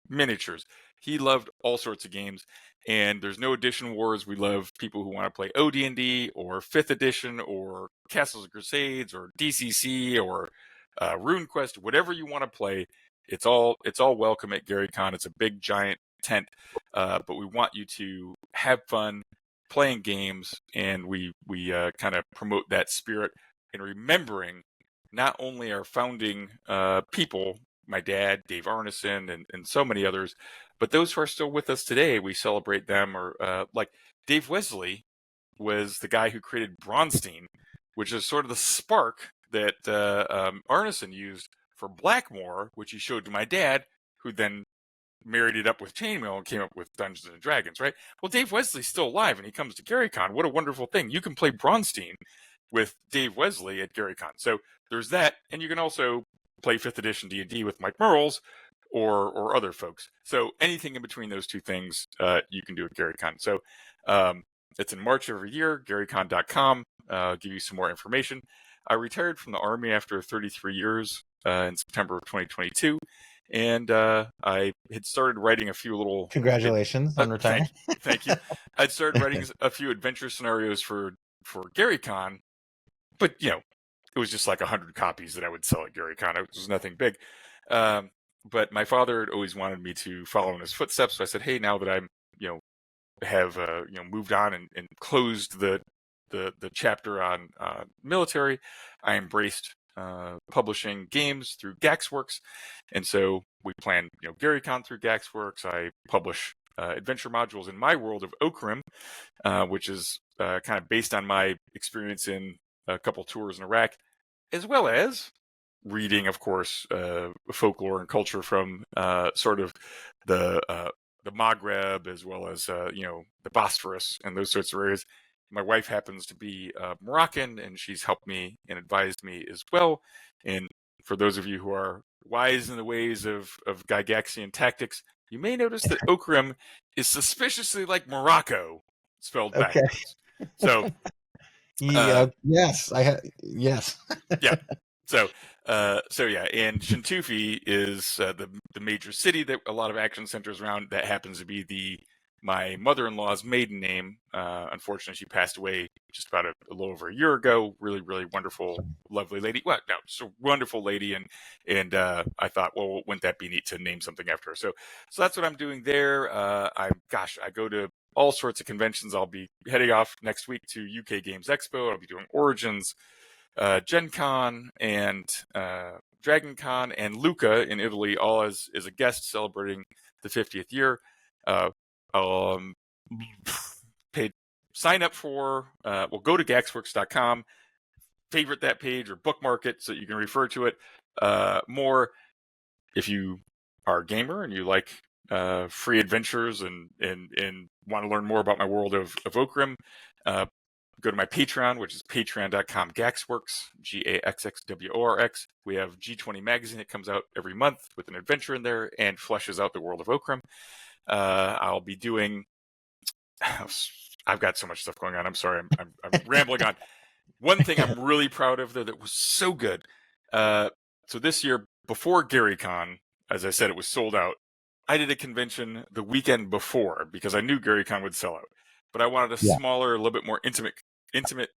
miniatures. He loved all sorts of games, and there's no edition wars. We love people who want to play OD&D or 5th edition or Castles and Crusades or DCC or RuneQuest, whatever you want to play. It's all welcome at GaryCon. It's a big giant tent, but we want you to have fun playing games, and we kind of promote that spirit and remembering not only our founding people, my dad, Dave Arneson, and so many others, but those who are still with us today. We celebrate them, or like Dave Wesley was the guy who created Bronstein, which is sort of the spark that Arneson used for Blackmore, which he showed to my dad, who then married it up with Chainmail and came up with Dungeons and Dragons, right? Well, Dave Wesley's still alive, and he comes to GaryCon. What a wonderful thing! You can play Bronstein with Dave Wesley at GaryCon. So there's that, and you can also play 5th edition D&D with Mike Merles or other folks. So anything in between those two things, you can do at GaryCon. So it's in March every year. GaryCon.com. Give you some more information. I retired from the Army after 33 years in September of 2022. And I had started writing a few little... Congratulations on retirement. Thank you. I'd started writing a few adventure scenarios for GaryCon, but, it was just like 100 copies that I would sell at GaryCon. It was nothing big. But my father had always wanted me to follow in his footsteps. So I said, hey, now that I'm, have moved on and closed the chapter on military, I embraced publishing games through Gax Works, and so we plan GaryCon through Gax Works. I publish adventure modules in my world of Okrim, which is kind of based on my experience in a couple tours in Iraq, as well as reading, of course, folklore and culture from sort of the Maghreb, as well as the Bosphorus and those sorts of areas. My wife happens to be Moroccan, and she's helped me and advised me as well. And for those of you who are wise in the ways of Gygaxian tactics, you may notice that Okrim is suspiciously like Morocco, spelled backwards. So, yes, yes. Yeah. So yeah, and Shintufi is the major city that a lot of action centers around. That happens to be my mother-in-law's maiden name. Unfortunately, she passed away just about a little over a year ago. Really, really wonderful, lovely lady. Well, no, just a wonderful lady, and I thought, well, wouldn't that be neat to name something after her? So that's what I'm doing there. I go to all sorts of conventions. I'll be heading off next week to UK Games Expo. I'll be doing Origins, Gen Con, and Dragon Con, and Lucca in Italy, all as a guest celebrating the 50th year. Sign up for, go to gaxworks.com, favorite that page or bookmark it so you can refer to it more. If you are a gamer and you like free adventures and want to learn more about my world of Okrim, go to my Patreon, which is patreon.com Gax Works, GAXXWORX. We have G20 magazine that comes out every month with an adventure in there and fleshes out the world of Okrim. I'll be doing... I've got so much stuff going on. I'm sorry. I'm rambling on. One thing I'm really proud of, though, that was so good. So this year, before GaryCon, as I said, it was sold out. I did a convention the weekend before because I knew GaryCon would sell out. But I wanted a smaller, a little bit more intimate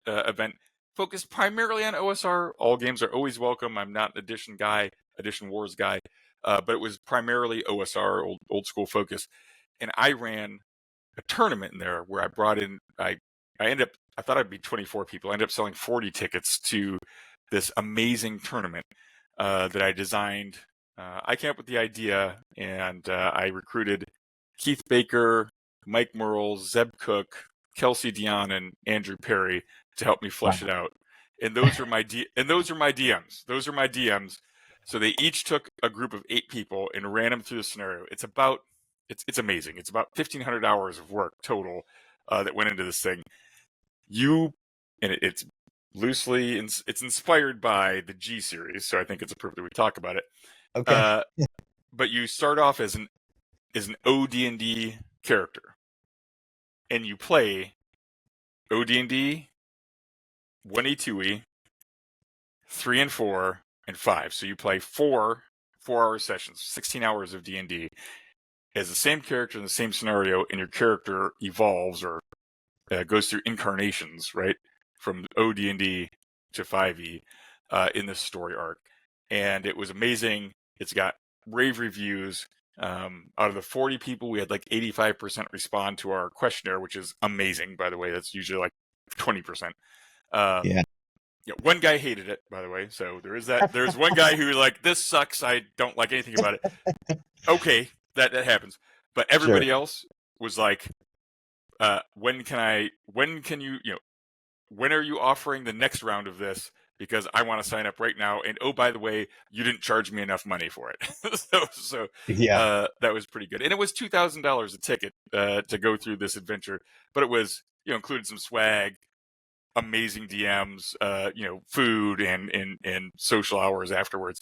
event focused primarily on OSR. All games are always welcome. I'm not an Edition Wars guy, but it was primarily OSR, old school focus. And I ran a tournament in there where I brought in, I thought I'd be 24 people. I ended up selling 40 tickets to this amazing tournament that I designed. I came up with the idea, and I recruited Keith Baker, Mike Merles, Zeb Cook, Kelsey Dion, and Andrew Perry to help me flesh it out. And those are my DMs. Those are my DMs. So they each took a group of 8 people and ran them through the scenario. It's amazing. It's about 1,500 hours of work total that went into this thing. It's loosely, it's inspired by the G series, so I think it's appropriate we talk about it. Okay. But you start off as an OD&D character, and you play OD&D 1E, 2E, 3 and 4, and 5. So you play 4-hour sessions, 16 hours of D&D as the same character in the same scenario, and your character evolves or goes through incarnations, right, from OD&D to 5e in this story arc. And it was amazing. It's got rave reviews. Out of the 40 people, we had like 85% respond to our questionnaire, which is amazing, by the way. That's usually like 20%. Yeah. One guy hated it, by the way. So there is that. There's one guy who was like, this sucks. I don't like anything about it. Okay, that happens. But everybody else was like, when are you offering the next round of this? Because I want to sign up right now. And oh, by the way, you didn't charge me enough money for it. so that was pretty good. And it was $2,000 a ticket to go through this adventure. But it was, included some swag, amazing DMs, food and social hours afterwards.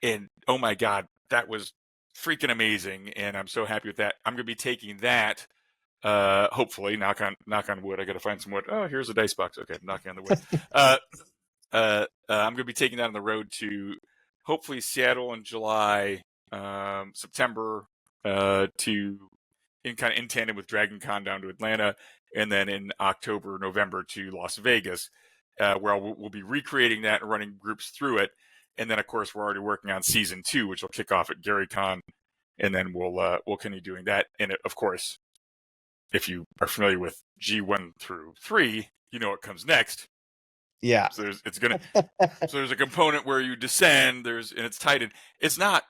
And oh my God, that was freaking amazing. And I'm so happy with that. I'm going to be taking that. Hopefully, knock on wood. I got to find some wood. Oh, here's a dice box. Okay, I'm knocking on the wood. I'm going to be taking that on the road to hopefully Seattle in July, September, in tandem with Dragon Con down to Atlanta, and then in October, November to Las Vegas, where we'll be recreating that and running groups through it. And then, of course, we're already working on season 2, which will kick off at Gary Con, and then we'll continue doing that. And of course, if you are familiar with G1 through 3, you know what comes next. Yeah. So there's a component where you descend. And it's tied in. It's not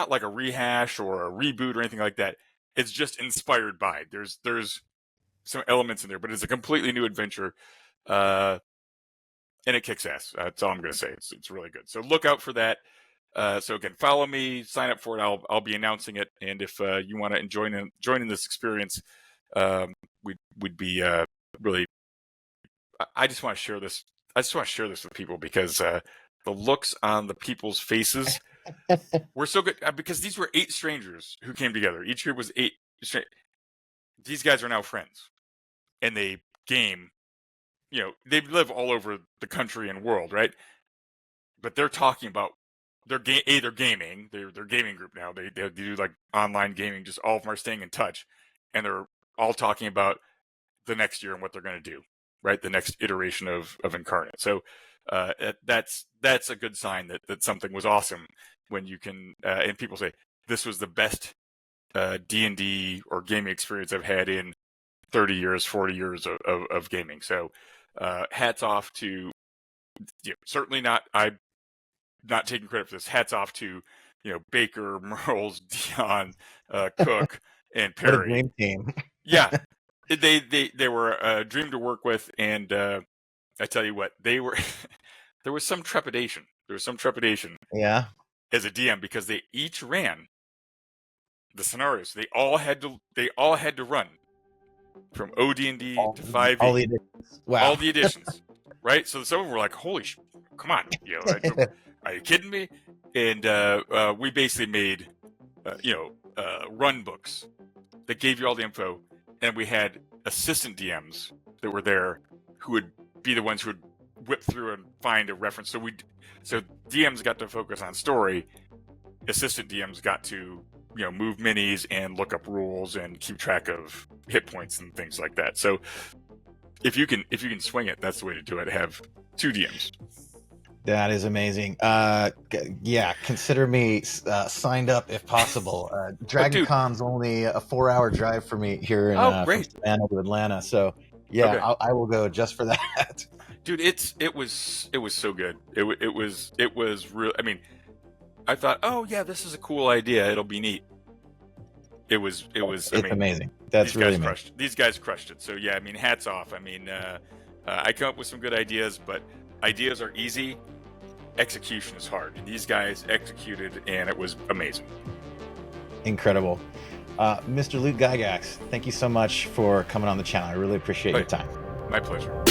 like a rehash or a reboot or anything like that. It's just inspired by. There's some elements in there, but it's a completely new adventure, and it kicks ass. That's all I'm going to say. It's really good. So look out for that. So again, follow me, sign up for it. I'll be announcing it, and if you want to join in this experience, we'd be really. I just want to share this. I just want to share this with people because the looks on the people's faces were so good, because these were 8 strangers who came together. Each group was 8. These guys are now friends, and they game. They live all over the country and world, right? But they're talking about they're gaming. They're gaming group now. They do like online gaming. Just all of them are staying in touch, and they're all talking about the next year and what they're going to do. Right, the next iteration of Incarnate. So that's a good sign that something was awesome when you can and people say this was the best D&D or gaming experience I've had in 30 years, 40 years of gaming. So hats off to certainly not. I'm not taking credit for this. Hats off to Baker, Merles, Dion, Cook, and Perry. What a dream team. Yeah. They were a dream to work with, and I tell you what, they were. There was some trepidation. Yeah. As a DM, because they each ran the scenarios. They all had to run from OD&D to 5e. All the editions. Wow. All the editions. Right. So some of them were like, "Holy come on, are you kidding me?" And we basically made run books that gave you all the info. And we had assistant DMs that were there who would be the ones who would whip through and find a reference. So DMs got to focus on story. Assistant DMs got to move minis and look up rules and keep track of hit points and things like that. So if you can swing it, that's the way to do it. Have 2 DMs. That is amazing. Yeah, consider me signed up if possible. Dragon Con's only a 4-hour drive for me here in from Savannah to Atlanta. So yeah, okay. I will go just for that. Dude, it was so good. It was real. I mean, I thought, oh yeah, this is a cool idea. It'll be neat. It was. It's amazing. That's really amazing. These guys crushed it. So yeah, I mean, hats off. I mean, I come up with some good ideas, but ideas are easy. Execution is hard. And these guys executed, and it was amazing. Incredible. Mr. Luke Gygax, thank you so much for coming on the channel. I really appreciate your time. My pleasure.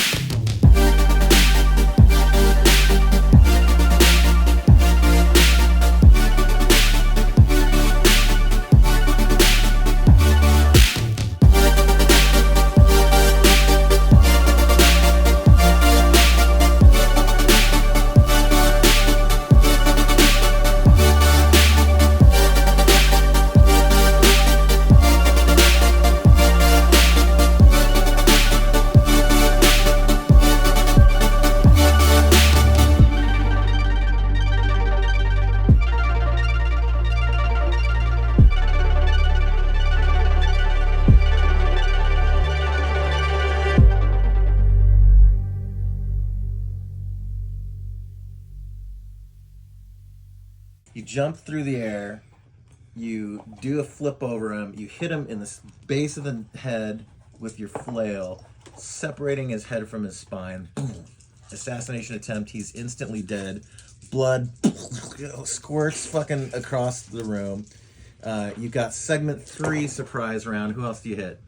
jump through the air. You do a flip over him. You hit him in the base of the head with your flail, separating his head from his spine. Assassination attempt. He's instantly dead. Blood squirts fucking across the room. You got segment 3 surprise round. Who else do you hit?